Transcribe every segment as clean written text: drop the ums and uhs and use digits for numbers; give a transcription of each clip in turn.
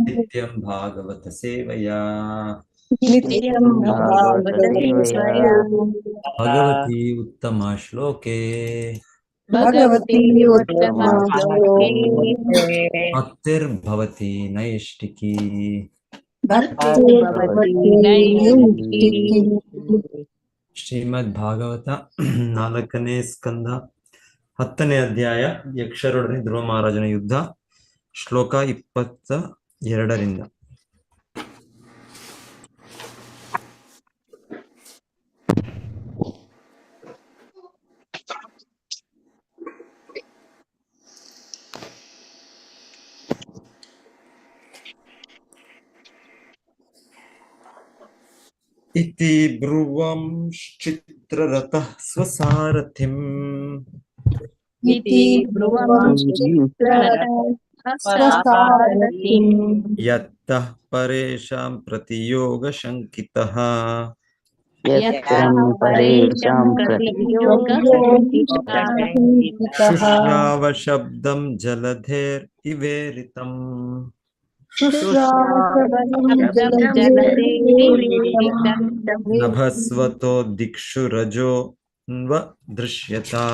नित्यं भागवत सेवया नित्यं भागवत सेवया भगवती उत्तमा श्लोके भगवती उत्तमा श्लोके भक्तिर्भवति नैष्टिकी भक्तिर्भवति नैष्टिकी। ಶ್ರೀಮದ್ ಭಾಗವತ 4ನೇ ಸ್ಕಂದ 10ನೇ ಅಧ್ಯಾಯ ಯಕ್ಷರೊಡನೆ ಧ್ರುವ ಮಹಾರಾಜನ ಯುದ್ಧ ಶ್ಲೋಕ 22ರಿಂದ इति ब्रुवंश्चित्ररथः स्वसारथिम् यत्तः परेषां प्रतियोगशङ्कितः शुश्रावशब्दं जलधेरिवेरितम् नभस्वतो दिक्षु रजो दृश्यता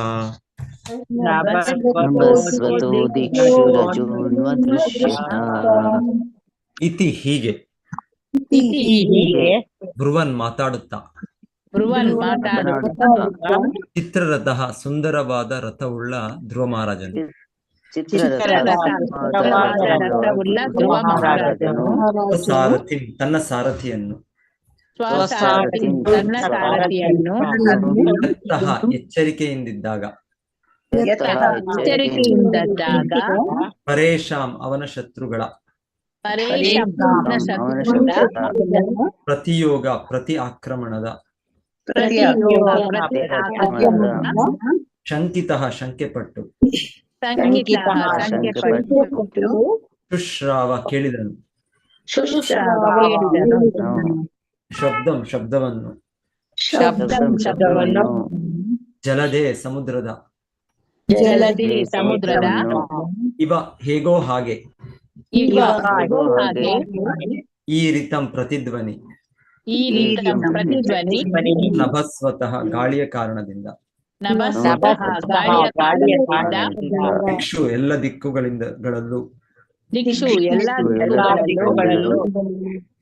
इति ಹೀಗೆ ಬ್ರುವನ್ ಮಾತಾಡುತ್ತಾ ಚಿತ್ರರಥ ಸುಂದರವಾದ ರಥವುಳ್ಳ ಧ್ರುವ ಮಹಾರಾಜನು ಸಾರಥಿ ತನ್ನ ಸಾರಥಿಯನ್ನು ಎಚ್ಚರಿಕೆಯಿಂದಿದ್ದಾಗ ಪರೇಶಾಂ ಅವನ ಶತ್ರುಗಳ ಪ್ರತಿಯೋಗ ಪ್ರತಿ ಆಕ್ರಮಣದ ಶಂಕಿತಃ ಶಂಕೆಪಟ್ಟು ಶುಶ್ರಾವ ಕೇಳಿದನು ಶಬ್ದವನ್ನು ಜಲದೆ ಸಮುದ್ರದ ಇವ ಹೇಗೋ ಹಾಗೆ ಈ ರೀತಂ ಪ್ರತಿಧ್ವನಿ ನಭಸ್ವತಃ ಗಾಳಿಯ ಕಾರಣದಿಂದ ದಿಕ್ಷು ಎಲ್ಲ ದಿಕ್ಕುಗಳಿಂದಗಳಲ್ಲೂ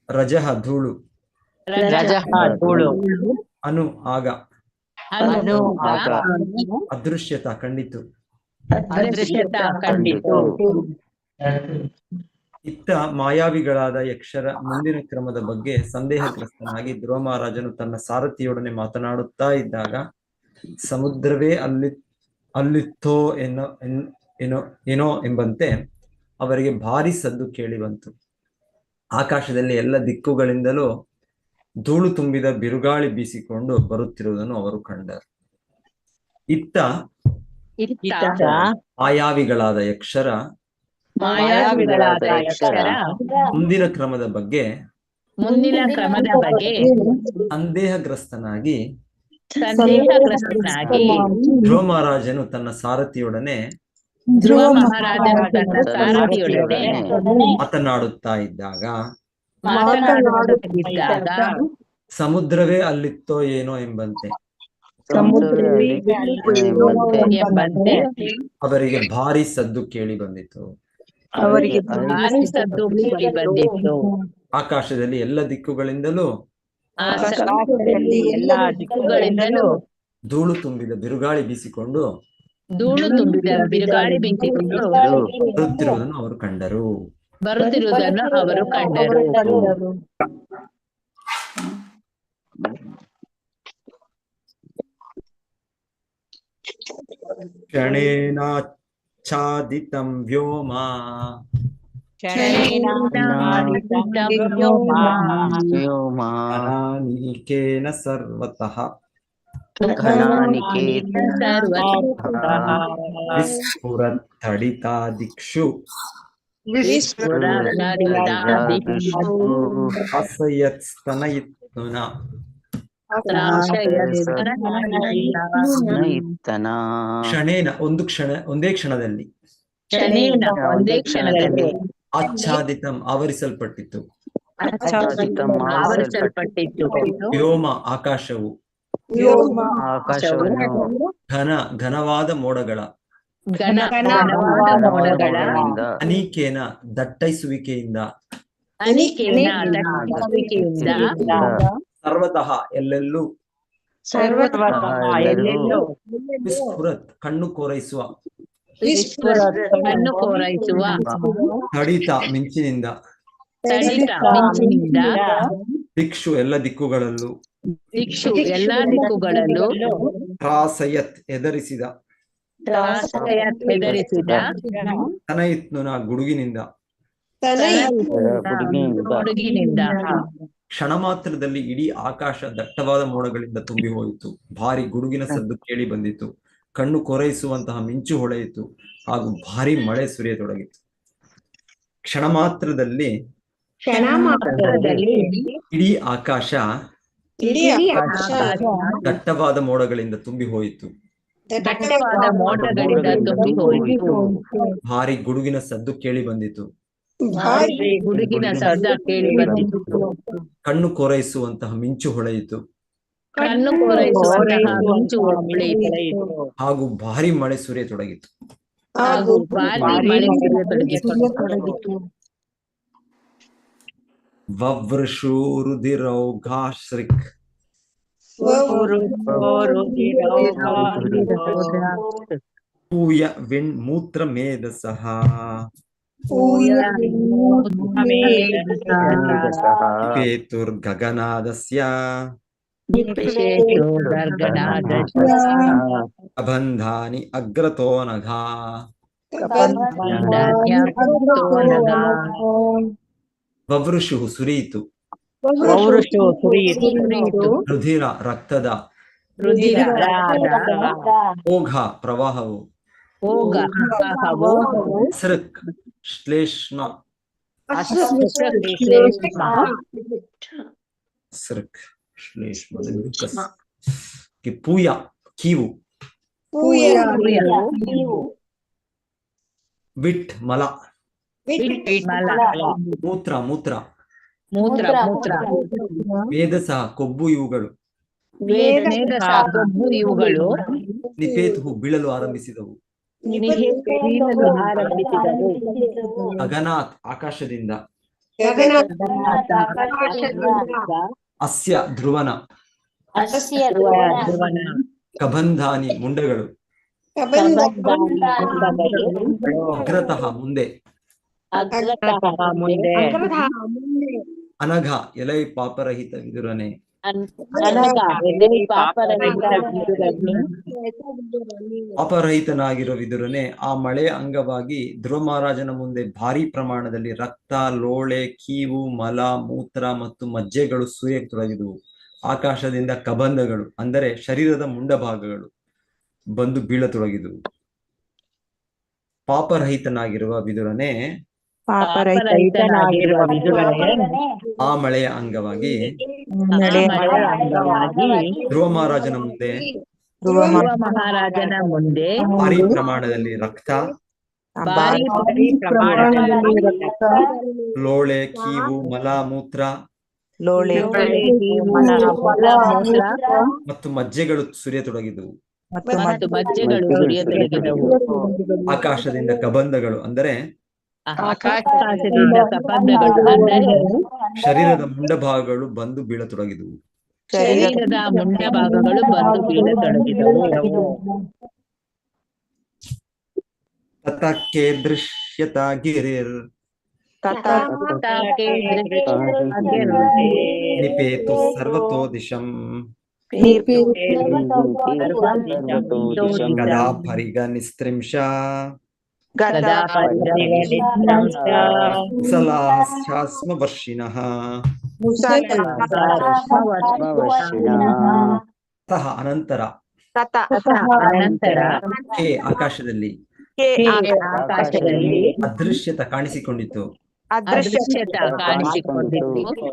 ರಜಃ ಧೂಳು ಅನು ಆಗ ಅದೃಶ್ಯತ ಕಂಡಿತು ಇತ್ತ ಮಾಯಾವಿಗಳಾದ ಯಕ್ಷರ ಮುಂದಿನ ಕ್ರಮದ ಬಗ್ಗೆ ಸಂದೇಹಗ್ರಸ್ತನಾಗಿ ಧ್ರುವ ಮಹಾರಾಜನು ತನ್ನ ಸಾರಥಿಯೊಡನೆ ಮಾತನಾಡುತ್ತಾ ಇದ್ದಾಗ ಸಮುದ್ರವೇ ಅಲ್ಲಿತ್ತೋ ಏನೋ ಎಂಬಂತೆ ಅವರಿಗೆ ಭಾರಿ ಸದ್ದು ಕೇಳಿ ಬಂತು. ಆಕಾಶದಲ್ಲಿ ಎಲ್ಲ ದಿಕ್ಕುಗಳಿಂದಲೂ ಧೂಳು ತುಂಬಿದ ಬಿರುಗಾಳಿ ಬೀಸಿಕೊಂಡು ಬರುತ್ತಿರುವುದನ್ನು ಅವರು ಕಂಡರು. ಇತ್ತ ಮಾಯಾವಿಗಳಾದ ಯಕ್ಷರ ಮುಂದಿನ ಕ್ರಮದ ಬಗ್ಗೆ ಸಂದೇಹಗ್ರಸ್ತನಾಗಿ ಧ್ರುವ ಮಹಾರಾಜನು ತನ್ನ ಸಾರಥಿಯೊಡನೆ ಮಾತನಾಡುತ್ತಾ ಇದ್ದಾಗ ಸಮುದ್ರವೇ ಅಲ್ಲಿತ್ತೋ ಏನೋ ಎಂಬಂತೆ ಅವರಿಗೆ ಭಾರಿ ಸದ್ದು ಕೇಳಿ ಬಂದಿತು. ಆಕಾಶದಲ್ಲಿ ಎಲ್ಲ ದಿಕ್ಕುಗಳಿಂದಲೂ ಧೂಳು ತುಂಬಿದ ಬಿರುಗಾಳಿ ಬೀಸಿಕೊಂಡು ಬರುತ್ತಿರುವುದನ್ನು ಅವರು ಕಂಡರು. ಕ್ಷಣೇನಾಚ್ಛಾದಿತಂ ವ್ಯೋಮ ಅನಾನಿಕೇನ ಸರ್ವತಃ ವಿಸ್ಫುರತ್ತಡಿತಾ ದಿಕ್ಷು ಅಸಯತ್ಸ್ತನಯಿತ್ನುನಾ ಕ್ಷಣೇನ ಒಂದೇ ಕ್ಷಣದಲ್ಲಿ ಆಚ್ಛಾದಿತಂ ಆವರಿಸಲ್ಪಟ್ಟಿತು. ಆಚ್ಛಾದಿತಂ ಆವರಿಸಲ್ಪಟ್ಟಿತ್ತು. ವ್ಯೋಮ ಆಕಾಶವು. ಆಕಾಶವನ್ನು ಘನವಾದ ಮೋಡಗಳ. ಘನವಾದ ಮೋಡಗಳ ಅನಿಕೇನ ದಟ್ಟೈಸುವಿಕೆಯಿಂದ. ದಟ್ಟುವಿಕೆಯಿಂದ ಸರ್ವತಃ ಎಲ್ಲೆಲ್ಲೂ. ಎಲ್ಲೆಲ್ಲೂ ವಿಸ್ಫುರತ್ ಕಣ್ಣು ಕೋರೈಸುವ. ಕಣ್ಣು ಕೋರೈಸುವ ತಡಿತ ಮಿಂಚಿನಿಂದ. ಮಿಂಚಿನಿಂದ ದಿಕ್ಷು ಎಲ್ಲ ದಿಕ್ಕುಗಳಲ್ಲೂ. ದಿಕ್ಷು ಎಲ್ಲಾ ದಿಕ್ಕುಗಳಲ್ಲೂ ತ್ರಾಸಯತ್ ಎದರಿಸಿದ. ಹೆದರಿಸಿದ ತನಯಿತ್ನುನ ಗುಡುಗಿನಿಂದ. ಹುಡುಗಿನಿಂದ ಕ್ಷಣ ಮಾತ್ರದಲ್ಲಿ ಇಡೀ ಆಕಾಶ ದಟ್ಟವಾದ ಮೋಡಗಳಿಂದ ತುಂಬಿ ಹೋಯಿತು. ಭಾರಿ ಗುಡುಗಿನ ಸದ್ದು ಕೇಳಿ ಬಂದಿತು. ಕಣ್ಣು ಕೊರೈಸುವಂತಹ ಮಿಂಚು ಹೊಳೆಯಿತು ಹಾಗೂ ಭಾರಿ ಮಳೆ ಸುರಿಯತೊಡಗಿತು. ಕ್ಷಣ ಮಾತ್ರದಲ್ಲಿ ಇಡೀ ಆಕಾಶ ದಟ್ಟವಾದ ಮೋಡಗಳಿಂದ ತುಂಬಿ ಹೋಯಿತು. ದಟ್ಟವಾದ ಮೋಡಗಳಿಂದ ತುಂಬಿ ಹೋಯಿತು. ಭಾರಿ ಗುಡುಗಿನ ಸದ್ದು ಕೇಳಿ ಬಂದಿತು. ಗುಡುಗಿನ ಸದ್ದ ಕೇಳಿ ಬಂದಿತು. ಕಣ್ಣು ಕೊರೈಸುವಂತಹ ಮಿಂಚು ಹೊಳೆಯಿತು ಕಣ್ಣು ಕೋರೈಸುವಂತಹ ಮಿಂಚು ಹೊಳೆಯಿತು ಹಾಗೂ ಭಾರಿ ಮಳೆ ಸುರಿಯತೊಡಗಿತು. ಹಾಗೂ ಭಾರಿ ಮಳೆ ಸುರಿಯತೊಡಗಿತು. ವವೃಷೂರುದಿರೌಘಾಶ್ರಿಕ್ ಪೂಯ ವಿಣ್ ಮೂತ್ರ ಮೇಧಸಃ ಪೇತುರ್ಗಗನಾದಸ್ಯ ಅಬಂಧಾನಿ ಅಗ್ರತೋ ನಘಾ. ವವೃಷು ಸುರಿಯಿತು. ರುಧಿರ ರಕ್ತದ. ಓಘ ಪ್ರವಾಹವು. ಸೃಕ್ ಶ್ಲೇಷ್ಮ. ಸೃಕ್ ಶ್ಲೇಷ್ಮ ಪೂಯ ಕೀವು. ವಿಟ್ ಮಲ. ಮೂತ್ರ ಮೂತ್ರ. ಮೇಧಸ ಕೊಬ್ಬು ಇವುಗಳು. ನಿಪೇತು ಬೀಳಲು ಆರಂಭಿಸಿದವು. ಗಗನಾತ್ ಆಕಾಶದಿಂದ. ಅಸ್ಯ ಧ್ರುವನ. ಕಬಂಧಾನಿ ಮುಂಡಗಳು. ಅಗ್ರತಃ ಮುಂದೆ. ಅನಘ ಎಲೈ ಪಾಪರಹಿತ ವಿದುರನೆ. ಪಾಪರಹಿತನಾಗಿರೋ ವಿದುರನೆ, ಆ ಮಳೆಯ ಅಂಗವಾಗಿ ಧ್ರುವ ಮಹಾರಾಜನ ಮುಂದೆ ಭಾರಿ ಪ್ರಮಾಣದಲ್ಲಿ ರಕ್ತ, ಲೋಳೆ, ಕೀವು, ಮಲ, ಮೂತ್ರ ಮತ್ತು ಮಜ್ಜೆಗಳು ಸುರಿಯತೊಡಗಿದವು. ಆಕಾಶದಿಂದ ಕಬಂಧಗಳು ಅಂದರೆ ಶರೀರದ ಮುಂಡಭಾಗಗಳು ಬಂದು ಬೀಳತೊಡಗಿದವು. ಪಾಪರಹಿತನಾಗಿರುವ ವಿದುರನೆ, ಆ ಮಳೆಯ ಅಂಗವಾಗಿ ಧ್ರುವ ಮಹಾರಾಜನ ಮುಂದೆ ಭಾರಿ ಪ್ರಮಾಣದಲ್ಲಿ ರಕ್ತ, ಲೋಳೆ, ಕೀವು, ಮಲ, ಮೂತ್ರ ಮತ್ತು ಮಜ್ಜೆಗಳು ಸುರಿಯತೊಡಗಿದವು. ಆಕಾಶದಿಂದ ಕಬಂಧಗಳು ಅಂದರೆ ಶರೀರದ ಮುಂಡಭಾಗಗಳು ಬಂದು ಬೀಳತೊಡಗಿದವು. ತತಕ್ಕೆ ದೃಶ್ಯತ ಗಿರಿರ್ ನಿಪೇತು ಸರ್ವತೋ ದಿಶಂ ಗದಾ ಪರಿಗ ನಿಸ್ತ್ರಿಂಶ ಕುಶಲಾಶ್ಚಾಸ್ಮ ವರ್ಷಿಣಃ. ತಹ ಅನಂತರ ಕೆ ಆಕಾಶದಲ್ಲಿ ಅದೃಶ್ಯತ ಕಾಣಿಸಿಕೊಂಡಿತು.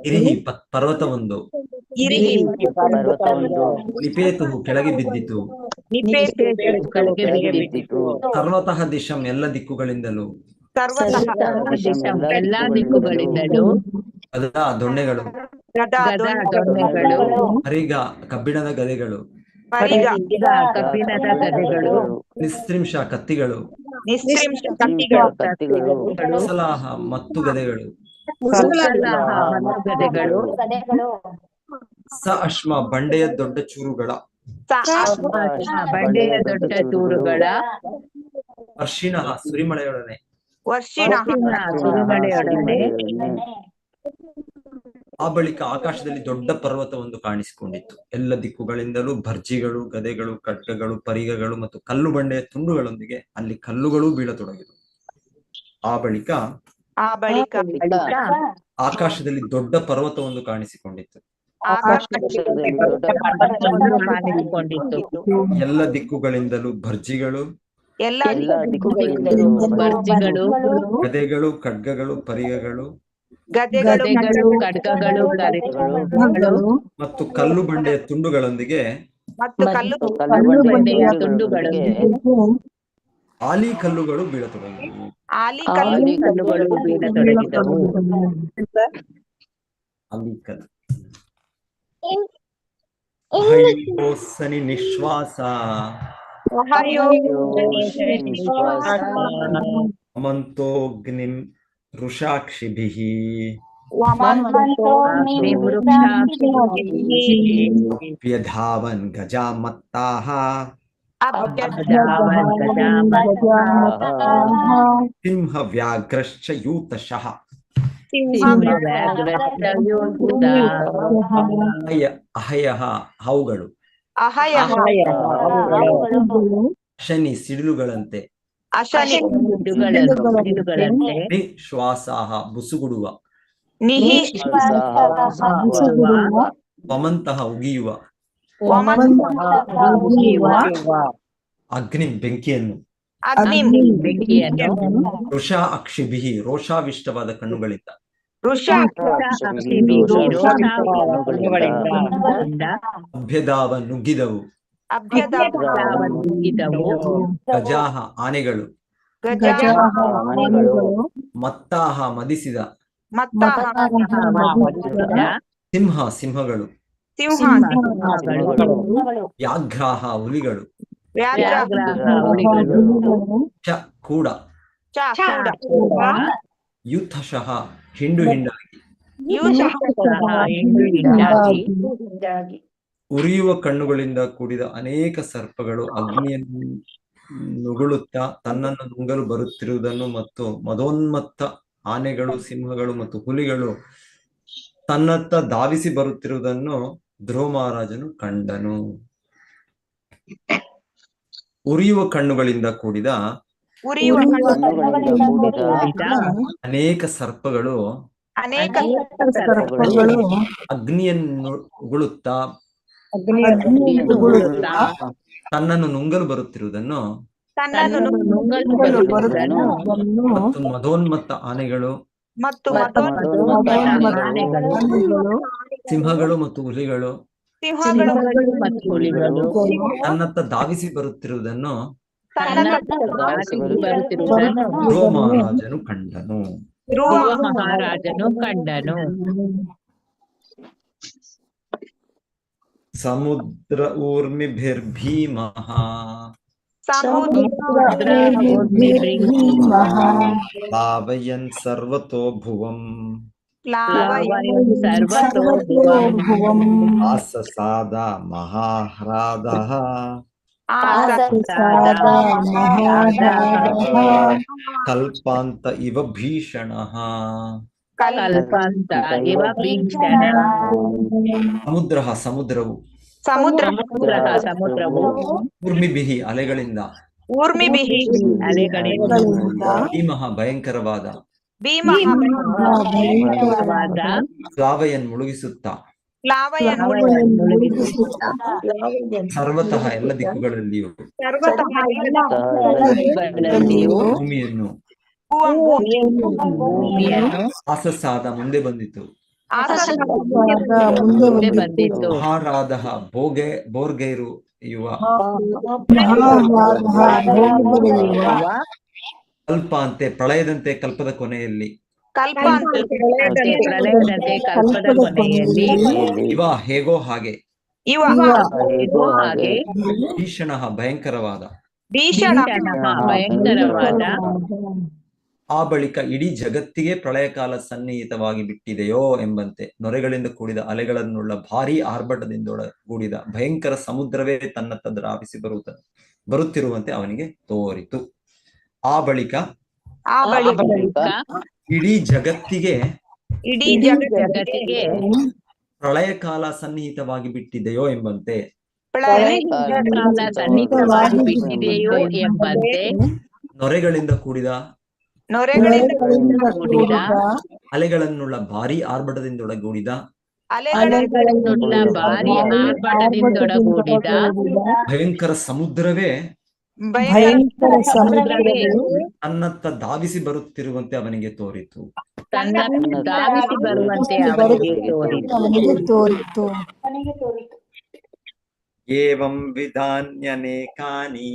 ಇರಿಹಿ ಪರ್ವತವೊಂದು. ನಿಪೇತು ಕೆಳಗೆ ಬಿದ್ದಿತು. ಸರ್ವತಃ ದಿಶಂ ಎಲ್ಲ ದಿಕ್ಕುಗಳಿಂದಲೂ. ದಿಶಂ ಎಲ್ಲಾ ದಿಕ್ಕುಗಳಿಂದಲೂ ಗದಾ ದೊಣ್ಣೆಗಳು, ಗದಾ ದೊಣ್ಣೆಗಳು, ಹರಿಗ ಕಬ್ಬಿಣದ ಗದೆಗಳು, ಪರಿಗ ಕಬ್ಬಿಣದ ಗದೆಗಳು, ನಿಸ್ತ್ರಿಂಶ ಕತ್ತಿಗಳು, ಕತ್ತಿಗಳು, ಕುಸಲಾಹ ಮತ್ತು ಗದೆಗಳು, ಕುಸಲಾಹ ಮತ್ತು ಗದೆಗಳು, ಸ ಅಶ್ಮ ಬಂಡೆಯ ದೊಡ್ಡ ಚೂರುಗಳ, ಬಂಡೆಯ ದೊಡ್ಡ ಚೂರುಗಳ, ವರ್ಷಿಣ ಸುರಿಮಳೆಯೊಡನೆ, ಸುರಿಮಳೆಯೊಡನೆ. ಆ ಬಳಿಕ ಆಕಾಶದಲ್ಲಿ ದೊಡ್ಡ ಪರ್ವತವೊಂದು ಕಾಣಿಸಿಕೊಂಡಿತ್ತು. ಎಲ್ಲ ದಿಕ್ಕುಗಳಿಂದಲೂ ಭರ್ಜಿಗಳು, ಗದೆಗಳು, ಖಡ್ಗಗಳು, ಪರಿಗಗಳು ಮತ್ತು ಕಲ್ಲು ಬಂಡೆಯ ತುಂಡುಗಳೊಂದಿಗೆ ಅಲ್ಲಿ ಕಲ್ಲುಗಳೂ ಬೀಳತೊಡಗಿದವು. ಆ ಬಳಿಕ ಆಕಾಶದಲ್ಲಿ ದೊಡ್ಡ ಪರ್ವತವೊಂದು ಕಾಣಿಸಿಕೊಂಡಿತ್ತು. ಕಾಣಿಸಿಕೊಂಡಿತ್ತು. ಎಲ್ಲ ದಿಕ್ಕುಗಳಿಂದಲೂ ಭರ್ಜಿಗಳು, ಭರ್ಜಿಗಳು, ಗದೆಗಳು, ಖಡ್ಗಗಳು, ಪರಿಗಗಳು ಗದೆಗಳು, ಖಡ್ಗಗಳು, ಪರಿಗಗಳು ಮತ್ತು ಕಲ್ಲು ಬಂಡೆಯ ತುಂಡುಗಳೊಂದಿಗೆ ಕಲ್ಲು ಬಂಡೆಯ ತುಂಡುಗಳೊಂದಿಗೆ ಆಲಿ ಕಲ್ಲುಗಳು ಬೀಳತೊಡಗಿದವು. ಕಲ್ಲುಗಳು ಬೀಳತೊಡಗಿದವು. ಆಲಿಕಲ್ಲು. ಅಹಯ್ಯೋ ಸನಿ ನಿಶ್ವಾಸ ಅಮಂತೋಗ್ನಿಂ ಋಷಾಕ್ಷಿಭಿಃ ವ್ಯಧಾವನ್ ಗಜಾಮತ್ತಾಃ ಸಿಂಹ ವ್ಯಾಘ್ರಶ್ಚ ಯೂತಶಃ ಅಹಯಃ ಹಾವುಗಳು, ಶನಿ ಸಿಡಿಲುಗಳಂತೆ, ನಿಶ್ವಾಸಾಹ ಬುಸುಗುಡುವ, ವಮಂತಹ ಉಗಿಯುವ, ಅಗ್ನಿ ಬೆಂಕಿಯನ್ನು, ಋಷಾ ಅಕ್ಷಿಭಿಃ ರೋಷಾವಿಷ್ಟವಾದ ಕಣ್ಣುಗಳಿಂದ, ಅಭ್ಯದಾವ ನುಗ್ಗಿದವು, ಗಜಾಹ ಆನೆಗಳು, ಮತ್ತಾಹ ಮದಿಸಿದ, ಸಿಂಹ ಸಿಂಹಗಳು, ವ್ಯಾಘ್ರಾಹ ಹುಲಿಗಳು, ಚ ಕೂಡ, ಯೂಥಶಃ ಹಿಂಡು ಹಿಂಡಾಗಿ, ಉರಿಯುವ ಕಣ್ಣುಗಳಿಂದ ಕೂಡಿದ ಅನೇಕ ಸರ್ಪಗಳು ಅಗ್ನಿಯನ್ನು ನುಗುಳುತ್ತಾ ತನ್ನನ್ನು ನುಂಗಲು ಬರುತ್ತಿರುವುದನ್ನು ಮತ್ತು ಮದೋನ್ಮತ್ತ ಆನೆಗಳು, ಸಿಂಹಗಳು ಮತ್ತು ಹುಲಿಗಳು ತನ್ನತ್ತ ಧಾವಿಸಿ ಬರುತ್ತಿರುವುದನ್ನು ಧ್ರುವ ಮಹಾರಾಜನು ಕಂಡನು. ಉರಿಯುವ ಕಣ್ಣುಗಳಿಂದ ಕೂಡಿದ ಅನೇಕ ಸರ್ಪಗಳು ಅಗ್ನಿಯನ್ನು ಉಗುಳುತ್ತಾ ತನ್ನನ್ನು ನುಂಗಲು ಬರುತ್ತಿರುವುದನ್ನು ಮತ್ತು ಮದೋನ್ಮತ್ತ ಆನೆಗಳು, ಸಿಂಹಗಳು ಮತ್ತು ಹುಲಿಗಳು ತನ್ನತ್ತ ಧಾವಿಸಿ ಬರುತ್ತಿರುವುದನ್ನು ಧ್ರುವ ಮಹಾರಾಜನು ಕಂಡನು. ಸಮುದ್ರ ಊರ್ಮಿಭಿರ್ಭೀಮಃ ಪ್ಲಾವಯನ್ ಸರ್ವತೋ ಭುವಂ ಆಸಸಾದ ಮಹಾಹ್ರಾದಃ ಕಲ್ಪಾಂತ ಇವ ಭೀಷಣಃ. ಸಮುದ್ರವು, ಊರ್ಮಿಭಿಃ ಅಲೆಗಳಿಂದ, ಭೀಮಃ ಭಯಂಕರವಾದ, ಪ್ಲಾವಯನ್ ಮುಳುಗಿಸುತ್ತಾ, ಸರ್ವತಃ ಎಲ್ಲ ದಿಕ್ಕುಗಳಲ್ಲಿಯೂ ಭೂಮಿಯನ್ನು ಆಸಸಾದ ಮುಂದೆ ಬಂದಿತು. ಮಹಾರಾಧಃ ಬೋರ್ಗೈರು ಯುವ ಕಲ್ಪ ಅಂತೆ ಪ್ರಳಯದಂತೆ ಕಲ್ಪದ ಕೊನೆಯಲ್ಲಿ. ಕಲ್ಪ ಅಂತೆ ಪ್ರಳಯದಂತೆ ಕಲ್ಪದ ಕೊನೆಯಲ್ಲಿ. ಇವ ಹೇಗೋ ಹಾಗೆ. ಇವ ಹೇಗೋ ಹಾಗೆ. ಭೀಷಣ ಭಯಂಕರವಾದ. ಭೀಷಣ ಭಯಂಕರವಾದ. ಆ ಬಳಿಕ ಇಡೀ ಜಗತ್ತಿಗೆ ಪ್ರಳಯ ಕಾಲ ಸನ್ನಿಹಿತವಾಗಿ ಬಿಟ್ಟಿದೆಯೋ ಎಂಬಂತೆ ನೊರೆಗಳಿಂದ ಕೂಡಿದ ಅಲೆಗಳನ್ನುಳ್ಳ ಭಾರೀ ಆರ್ಭಟದಿಂದೊಡಗೂಡಿದ ಭಯಂಕರ ಸಮುದ್ರವೇ ತನ್ನತ್ತ ಧಾವಿಸಿ ಬರುತ್ತಿರುವಂತೆ ಅವನಿಗೆ ತೋರಿತು. ಆ ಬಳಿಕ ಇಡೀ ಜಗತ್ತಿಗೆ ಇಡೀ ಜಗತ್ತಿಗೆ ಪ್ರಳಯ ಕಾಲ ಸನ್ನಿಹಿತವಾಗಿ ಬಿಟ್ಟಿದೆಯೋ ಎಂಬಂತೆ ಸನ್ನಿಹಿತವಾಗಿ ಬಿಟ್ಟಿದೆಯೋ ಎಂಬಂತೆ ನೊರೆಗಳಿಂದ ಕೂಡಿದ ಅಲೆಗಳನ್ನುಳ್ಳ ಭಾರೀ ಆರ್ಭಟದಿಂದೊಡಗೂಡಿದ ಭಾರಿ ಆರ್ಭಟದಿಂದೊಡಗೂಡಿದ ಭಯಂಕರ ಸಮುದ್ರವೇ ತನ್ನತ್ತ ಧಾವಿಸಿ ಬರುತ್ತಿರುವಂತೆ ಅವನಿಗೆ ತೋರಿತು. ಧಾವಿಸಿ ಬರುವಂತೆ ಅವನಿಗೆ ತೋರಿತು. ಏವಂ ವಿಧಾನ್ಯನೇಕಾನಿ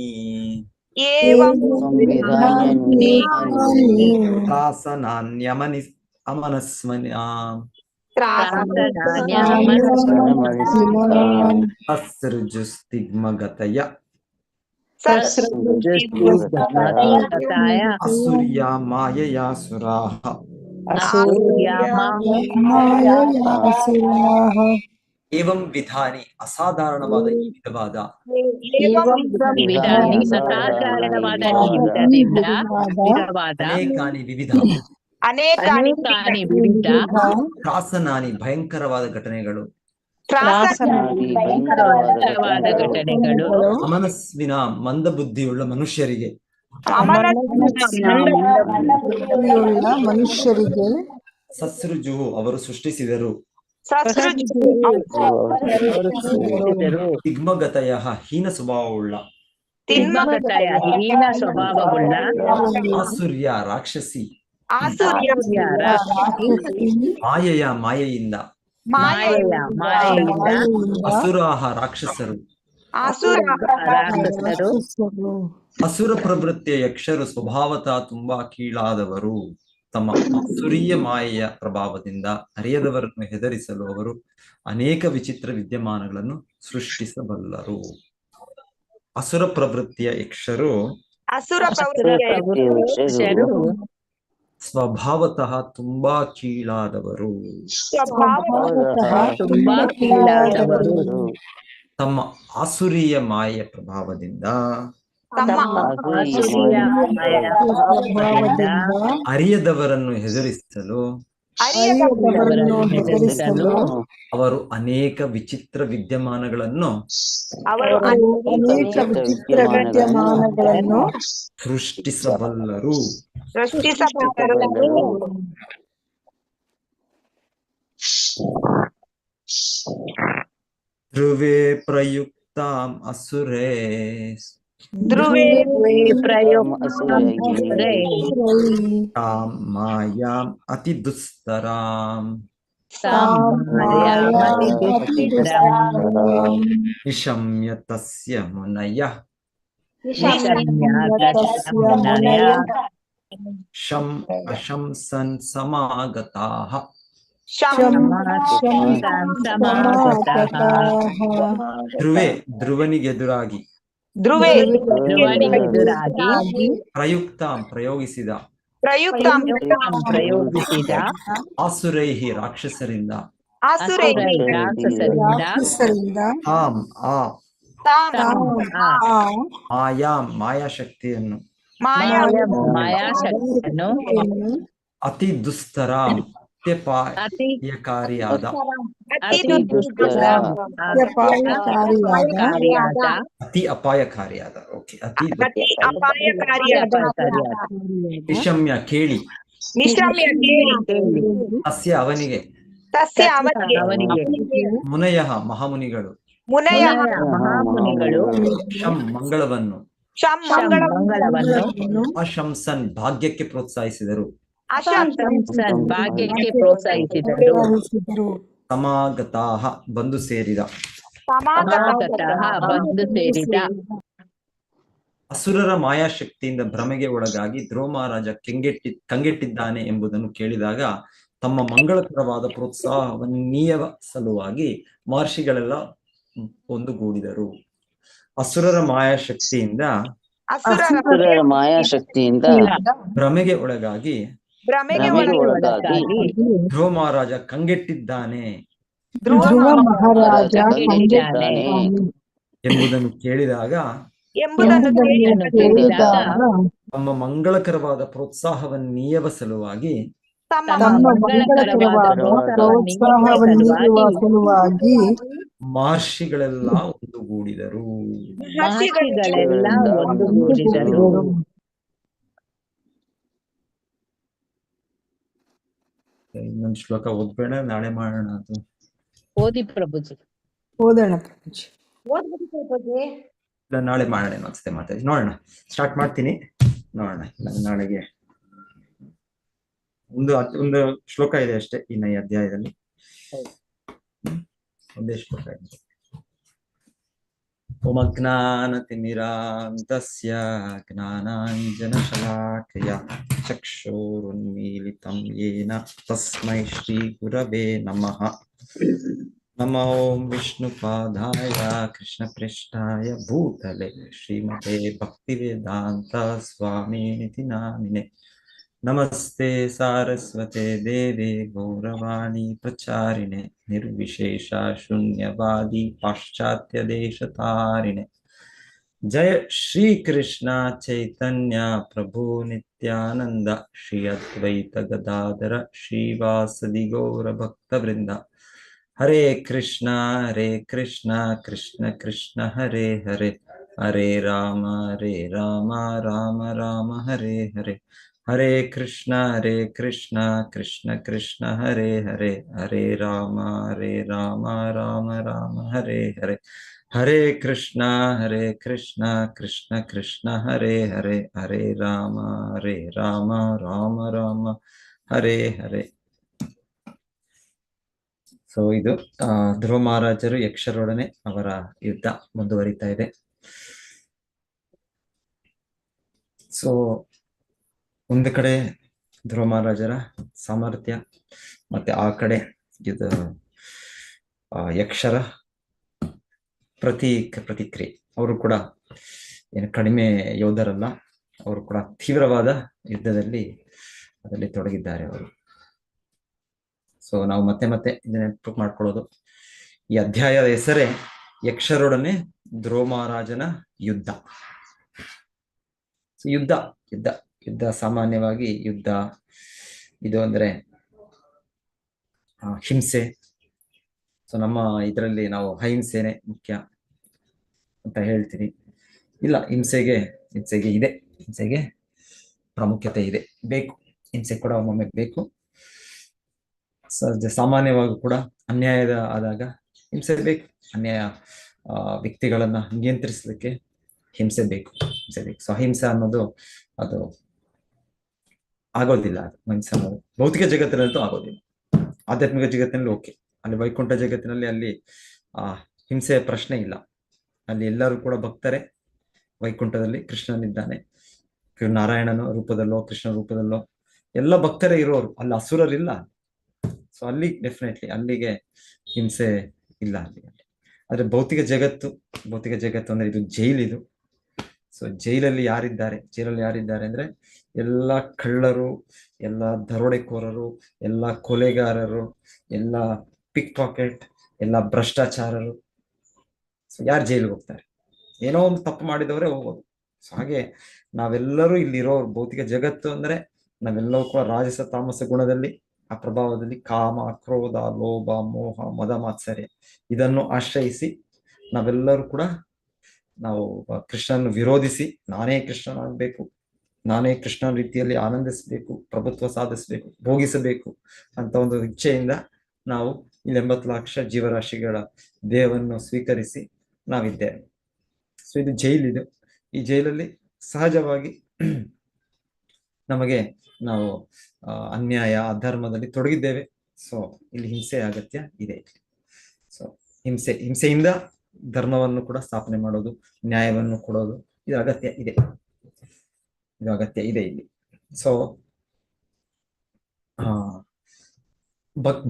ಅಸೃಜುಸ್ತಿಗ್ಮಗತಯ ಅಸೂರ್ಯ ಮಾಯಯಾಸುರಾಃ. ಏವಂ ವಿಧಾನಿ ಅಸಾಧಾರಣವಾದ ಈ ವಿಧವಾದ ಅನೇಕಾನಿ ವಿವಿಧ ತ್ರಾಸನಾನಿ ಭಯಂಕರವಾದ ಘಟನೆಗಳು ಅಮನಸ್ವಿನ ಮಂದಬುದ್ಧಿಯುಳ್ಳ ಮನುಷ್ಯರಿಗೆ ಸಸೃಜು ಅವರು ಸೃಷ್ಟಿಸಿದರು. ತಿಗ್ಮಗತಯ ಹೀನ ಸ್ವಭಾವವುಳ್ಳ ಆಸುರ್ಯ ರಾಕ್ಷಸಿ ಮಾಯೆಯ ಮಾಯೆಯಿಂದ ಅಸುರಾಹ ರಾಕ್ಷಸರು ಅಸುರ ಪ್ರವೃತ್ತಿಯ ಯಕ್ಷರು ಸ್ವಭಾವತಃ ತುಂಬಾ ಕೀಳಾದವರು. ತಮ್ಮ ಆಸುರೀಯ ಮಾಯೆಯ ಪ್ರಭಾವದಿಂದ ಅರಿಯದವರನ್ನು ಹೆದರಿಸಲು ಅವರು ಅನೇಕ ವಿಚಿತ್ರ ವಿದ್ಯಮಾನಗಳನ್ನು ಸೃಷ್ಟಿಸಬಲ್ಲರು. ಅಸುರ ಪ್ರವೃತ್ತಿಯ ಯಕ್ಷರು ಸ್ವಭಾವತಃ ತುಂಬಾ ಕೀಳಾದವರು. ತಮ್ಮ ಆಸುರೀಯ ಮಾಯೆಯ ಪ್ರಭಾವದಿಂದ ಅರಿಯದವರನ್ನು ಹೆದರಿಸಲು ಅವರು ಅನೇಕ ವಿಚಿತ್ರ ವಿದ್ಯಮಾನಗಳನ್ನು ಸೃಷ್ಟಿಸಬಲ್ಲರು. ಧ್ರುವೇ ಪ್ರಯುಕ್ತಾಂ ಅಸುರೇ ತಾಂ ಮಾಯಾಂ ಅತಿ ದುಸ್ತರಾಂ ನಿಶಮ್ಯ ತಸ್ಯ ಮುನಯಃ ಶಂ ಅಶಂಸನ್ ಸಮಾಗತಾಃ. ಧ್ರುವೆ ಧ್ರುವನಿಗೆದುರಾಗಿ ಪ್ರಯುಕ್ತಾಂ ಪ್ರಯೋಗಿಸಿದ ಆಸುರೈಹಿ ರಾಕ್ಷಸರಿಂದ ತಾಂ ಆ ಮಾಯಾಂ ಮಾಯಾಶಕ್ತಿಯನ್ನು ಅತಿ ದುಸ್ತರ ಅತ್ಯಪಾಯಕಾರಿಯಾದ ಅತಿ ಅಪಾಯಕಾರಿಯಾದ ನಿಶಮ್ಯ ಕೇಳಿ ತಸ್ಯ ಅವನಿಗೆ ಮುನಯಃ ಮಹಾಮುನಿಗಳು ಶಂ ಮಂಗಳವನ್ನು ಅಶಂಸನ್ ಭಾಗ್ಯಕ್ಕೆ ಪ್ರೋತ್ಸಾಹಿಸಿದರು. ಸಮಾಗತಾಃ ಬಂದು ಸೇರಿದ ಅಸುರರ ಮಾಯಾಶಕ್ತಿಯಿಂದ ಭ್ರಮೆಗೆ ಒಳಗಾಗಿ ಧ್ರುವ ಮಹಾರಾಜ ಕಂಗೆಟ್ಟಿದ್ದಾನೆ ಎಂಬುದನ್ನು ಕೇಳಿದಾಗ ತಮ್ಮ ಮಂಗಳಕರವಾದ ಪ್ರೋತ್ಸಾಹವನ್ನೀಯ ಸಲುವಾಗಿ ಮಹರ್ಷಿಗಳೆಲ್ಲ ಒಂದುಗೂಡಿದರು. ಅಸುರರ ಮಾಯಾಶಕ್ತಿಯಿಂದ ಅಸುರರ ಮಾಯಾಶಕ್ತಿಯಿಂದ ಭ್ರಮೆಗೆ ಒಳಗಾಗಿ ಭ್ರಮೆಗೆ ಒಳಗಾಗಿ ಧ್ರುವ ಮಹಾರಾಜ ಕಂಗೆಟ್ಟಿದ್ದಾನೆ ಧ್ರುವ ಮಹಾರಾಜ ಕಂಗೆಟ್ಟಿದ್ದಾನೆ ಎಂಬುದನ್ನು ಕೇಳಿದಾಗ ಎಂಬುದನ್ನು ಕೇಳಿದಾಗ ತಮ್ಮ ಮಂಗಳಕರವಾದ ಪ್ರೋತ್ಸಾಹವನ್ನೀಯವ ಸಲುವಾಗಿ ತಮ್ಮ ತಮ್ಮ ಮಂಗಳಕರವಾದ ಪ್ರೋತ್ಸಾಹವನ್ನೀಯುವ ಸಲುವಾಗಿ ಮಹರ್ಷಿಗಳೆಲ್ಲ ಒಂದುಗೂಡಿದರು. ಮಹರ್ಷಿಗಳೆಲ್ಲ ಒಂದುಗೂಡಿದರು. ಇನ್ನೊಂದು ಶ್ಲೋಕ ಓದ್ಬೇಡ, ನಾಳೆ ಮಾಡೋಣ ಅದು. ಓದಿ ಪ್ರಭುಜಿ. ಓದೋಣ ಪ್ರಭುಜಿ. ಇಲ್ಲ, ನಾಳೆ ಮಾಡೋಣ ಅನ್ಸುತ್ತೆ. ಮಾತಾಡಿ ನೋಡೋಣ. ಸ್ಟಾರ್ಟ್ ಮಾಡ್ತೀನಿ, ನೋಡೋಣ. ನಾಳೆಗೆ ಒಂದು ಶ್ಲೋಕ ಇದೆ ಅಷ್ಟೇ ಇನ್ನ ಈ ಅಧ್ಯಾಯದಲ್ಲಿ. ಒಂದೇ ಶ್ಲೋಕ ಇದೆ. ಓಂ ಅಜ್ಞಾನತಿಮಿರಾಂತಸ್ಯ ಜ್ಞಾನಾಂಜನಶಲಾಕಯ ಚಕ್ಷುರುನ್ಮೀಲಿತಂ ಯೇನ ತಸ್ಮೈ ಶ್ರೀ ಗುರವೇ ನಮಃ. ನಮೋ ವಿಷ್ಣುಪಾದಾಯ ಕೃಷ್ಣಪ್ರೇಷ್ಠಾಯ ಭೂತಲೆ ಶ್ರೀಮತೆ ಭಕ್ತಿವೇದಾಂತ ಸ್ವಾಮಿನಿತಿ ನಾಮಿನೆ. ನಮಸ್ತೆ ಸಾರಸ್ವತೆ ದೇವೆ ಗೌರವಾಣಿ ಪ್ರಚಾರಿಣೆ ನಿರ್ವಿಶೇಷ ಶೂನ್ಯವಾದಿ ಪಾಶ್ಚಾತ್ಯ ದೇಶತಾರಿಣೆ. ಜಯ ಶ್ರೀ ಕೃಷ್ಣ ಚೈತನ್ಯ ಪ್ರಭು ನಿತ್ಯಾನಂದ ಶ್ರೀ ಅದ್ವೈತ ಗದಾಧರ ಶ್ರೀವಾಸದಿ ಗೌರ ಭಕ್ತ ವೃಂದ. ಹರೇ ಕೃಷ್ಣ ಕೃಷ್ಣ ಕೃಷ್ಣ ಹರೇ ಹರೇ, ಹರೇ ರಾಮ ರಾಮ ರಾಮ ಹರೇ ಹರೇ. ಹರೇ ಕೃಷ್ಣ ಕೃಷ್ಣ ಕೃಷ್ಣ ಹರೇ ಹರೇ, ಹರೇ ರಾಮ ರಾಮ ರಾಮ ಹರೇ ಹರೇ. ಹರೇ ಕೃಷ್ಣ ಕೃಷ್ಣ ಕೃಷ್ಣ ಹರೇ ಹರೇ, ಹರೇ ರಾಮ ರಾಮ ರಾಮ ಹರೇ ಹರೇ. ಸೊ ಇದು ಧ್ರುವ ಮಹಾರಾಜರು ಯಕ್ಷರೊಡನೆ ಅವರ ಯುದ್ಧ ಮುಂದುವರಿತಾ ಇದೆ. ಸೊ ಒಂದು ಕಡೆ ಧ್ರುವ ಮಹಾರಾಜರ ಸಾಮರ್ಥ್ಯ, ಮತ್ತೆ ಆ ಕಡೆ ಇದು ಯಕ್ಷರ ಪ್ರತಿಕ್ರಿಯೆ. ಅವರು ಕೂಡ ಏನು ಕಡಿಮೆ ಯೋಧರಲ್ಲ, ಅವರು ಕೂಡ ತೀವ್ರವಾದ ಯುದ್ಧದಲ್ಲಿ ಅದರಲ್ಲಿ ತೊಡಗಿದ್ದಾರೆ ಅವರು. ಸೊ ನಾವು ಮತ್ತೆ ಇದನ್ನ ನೆನಪು ಮಾಡ್ಕೊಳ್ಳೋದು, ಈ ಅಧ್ಯಾಯದ ಹೆಸರೇ ಯಕ್ಷರೊಡನೆ ಧ್ರುವ ಮಹಾರಾಜನ ಯುದ್ಧ. ಯುದ್ಧ ಯುದ್ಧ ಯುದ್ಧ ಸಾಮಾನ್ಯವಾಗಿ ಯುದ್ಧ ಇದು ಅಂದ್ರೆ ಹಿಂಸೆ. ಸೊ ನಮ್ಮ ಇದರಲ್ಲಿ ನಾವು ಅಹಿಂಸೆನೆ ಮುಖ್ಯ ಅಂತ ಹೇಳ್ತೀನಿ. ಇಲ್ಲ, ಹಿಂಸೆಗೆ ಇದೆ, ಹಿಂಸೆಗೆ ಪ್ರಾಮುಖ್ಯತೆ ಇದೆ, ಬೇಕು. ಹಿಂಸೆ ಕೂಡ ಒಮ್ಮೊಮ್ಮೆ ಬೇಕು. ಸಾಮಾನ್ಯವಾಗಿ ಕೂಡ ಅನ್ಯಾಯದ ಆದಾಗ ಹಿಂಸೆ ಬೇಕು. ಅನ್ಯಾಯ ವ್ಯಕ್ತಿಗಳನ್ನ ನಿಯಂತ್ರಿಸಲಿಕ್ಕೆ ಹಿಂಸೆ ಬೇಕು. ಸೊ ಅಹಿಂಸೆ ಅನ್ನೋದು ಅದು ಆಗೋದಿಲ್ಲ. ಅದು ಹಿಂಸೆ ಅನ್ನೋದು ಭೌತಿಕ ಜಗತ್ತಿನಲ್ಲಂತೂ ಆಗೋದಿಲ್ಲ. ಆಧ್ಯಾತ್ಮಿಕ ಜಗತ್ತಿನಲ್ಲಿ ಓಕೆ, ಅಲ್ಲಿ ವೈಕುಂಠ ಜಗತ್ತಿನಲ್ಲಿ ಅಲ್ಲಿ ಹಿಂಸೆಯ ಪ್ರಶ್ನೆ ಇಲ್ಲ. ಅಲ್ಲಿ ಎಲ್ಲರೂ ಕೂಡ ಭಕ್ತರೇ. ವೈಕುಂಠದಲ್ಲಿ ಕೃಷ್ಣನಿದ್ದಾನೆ, ನಾರಾಯಣನ ರೂಪದಲ್ಲೋ ಕೃಷ್ಣ ರೂಪದಲ್ಲೋ ಎಲ್ಲ ಭಕ್ತರೇ ಇರೋರು. ಅಲ್ಲಿ ಅಸುರರಿಲ್ಲ. ಸೊ ಅಲ್ಲಿ ಡೆಫಿನೆಟ್ಲಿ ಅಲ್ಲಿಗೆ ಹಿಂಸೆ ಇಲ್ಲ ಅಲ್ಲಿ. ಆದ್ರೆ ಭೌತಿಕ ಜಗತ್ತು ಅಂದ್ರೆ ಇದು ಜೈಲಿದು. ಸೊ ಜೈಲಲ್ಲಿ ಯಾರಿದ್ದಾರೆ ಅಂದ್ರೆ ಎಲ್ಲ ಕಳ್ಳರು, ಎಲ್ಲ ದರೋಡೆಕೋರರು, ಎಲ್ಲ ಕೊಲೆಗಾರರು, ಎಲ್ಲ ಪಿಕ್ ಪಾಕೆಟ್, ಎಲ್ಲ ಭ್ರಷ್ಟಾಚಾರರು. ಸೊ ಯಾರು ಜೈಲಿಗೆ ಹೋಗ್ತಾರೆ? ಏನೋ ಒಂದು ತಪ್ಪು ಮಾಡಿದವರೇ ಹೋಗೋದು. ಸೊ ಹಾಗೆ ನಾವೆಲ್ಲರೂ ಇಲ್ಲಿರೋರು. ಭೌತಿಕ ಜಗತ್ತು ಅಂದ್ರೆ ನಾವೆಲ್ಲರೂ ಕೂಡ ರಾಜಸ ತಾಮಸ ಗುಣದಲ್ಲಿ, ಆ ಪ್ರಭಾವದಲ್ಲಿ ಕಾಮ, ಕ್ರೋಧ, ಲೋಭ, ಮೋಹ, ಮದ, ಮಾತ್ಸರ್ಯ ಇದನ್ನು ಆಶ್ರಯಿಸಿ ನಾವೆಲ್ಲರೂ ಕೂಡ ನಾವು ಕೃಷ್ಣನ ವಿರೋಧಿಸಿ ನಾನೇ ಕೃಷ್ಣನಾಗಬೇಕು, ನಾನೇ ಕೃಷ್ಣನ ರೀತಿಯಲ್ಲಿ ಆನಂದಿಸಬೇಕು, ಪ್ರಭುತ್ವ ಸಾಧಿಸಬೇಕು, ಭೋಗಿಸಬೇಕು ಅಂತ ಒಂದು ಇಚ್ಛೆಯಿಂದ ನಾವು ಇಲ್ಲಿ 80 ಲಕ್ಷ ಜೀವರಾಶಿಗಳ ದೇಹವನ್ನು ಸ್ವೀಕರಿಸಿ ನಾವಿದ್ದೇವೆ. ಸೊ ಇದು ಜೈಲಿದು. ಈ ಜೈಲಲ್ಲಿ ಸಹಜವಾಗಿ ನಮಗೆ ನಾವು ಅನ್ಯಾಯ, ಅಧರ್ಮದಲ್ಲಿ ತೊಡಗಿದ್ದೇವೆ. ಸೊ ಇಲ್ಲಿ ಹಿಂಸೆ ಅಗತ್ಯ ಇದೆ. ಸೊ ಹಿಂಸೆಯಿಂದ ಧರ್ಮವನ್ನು ಕೂಡ ಸ್ಥಾಪನೆ ಮಾಡೋದು, ನ್ಯಾಯವನ್ನು ಕೊಡೋದು, ಇದು ಅಗತ್ಯ ಇದೆ, ಇದು ಅಗತ್ಯ ಇದೆ ಇಲ್ಲಿ. ಸೊ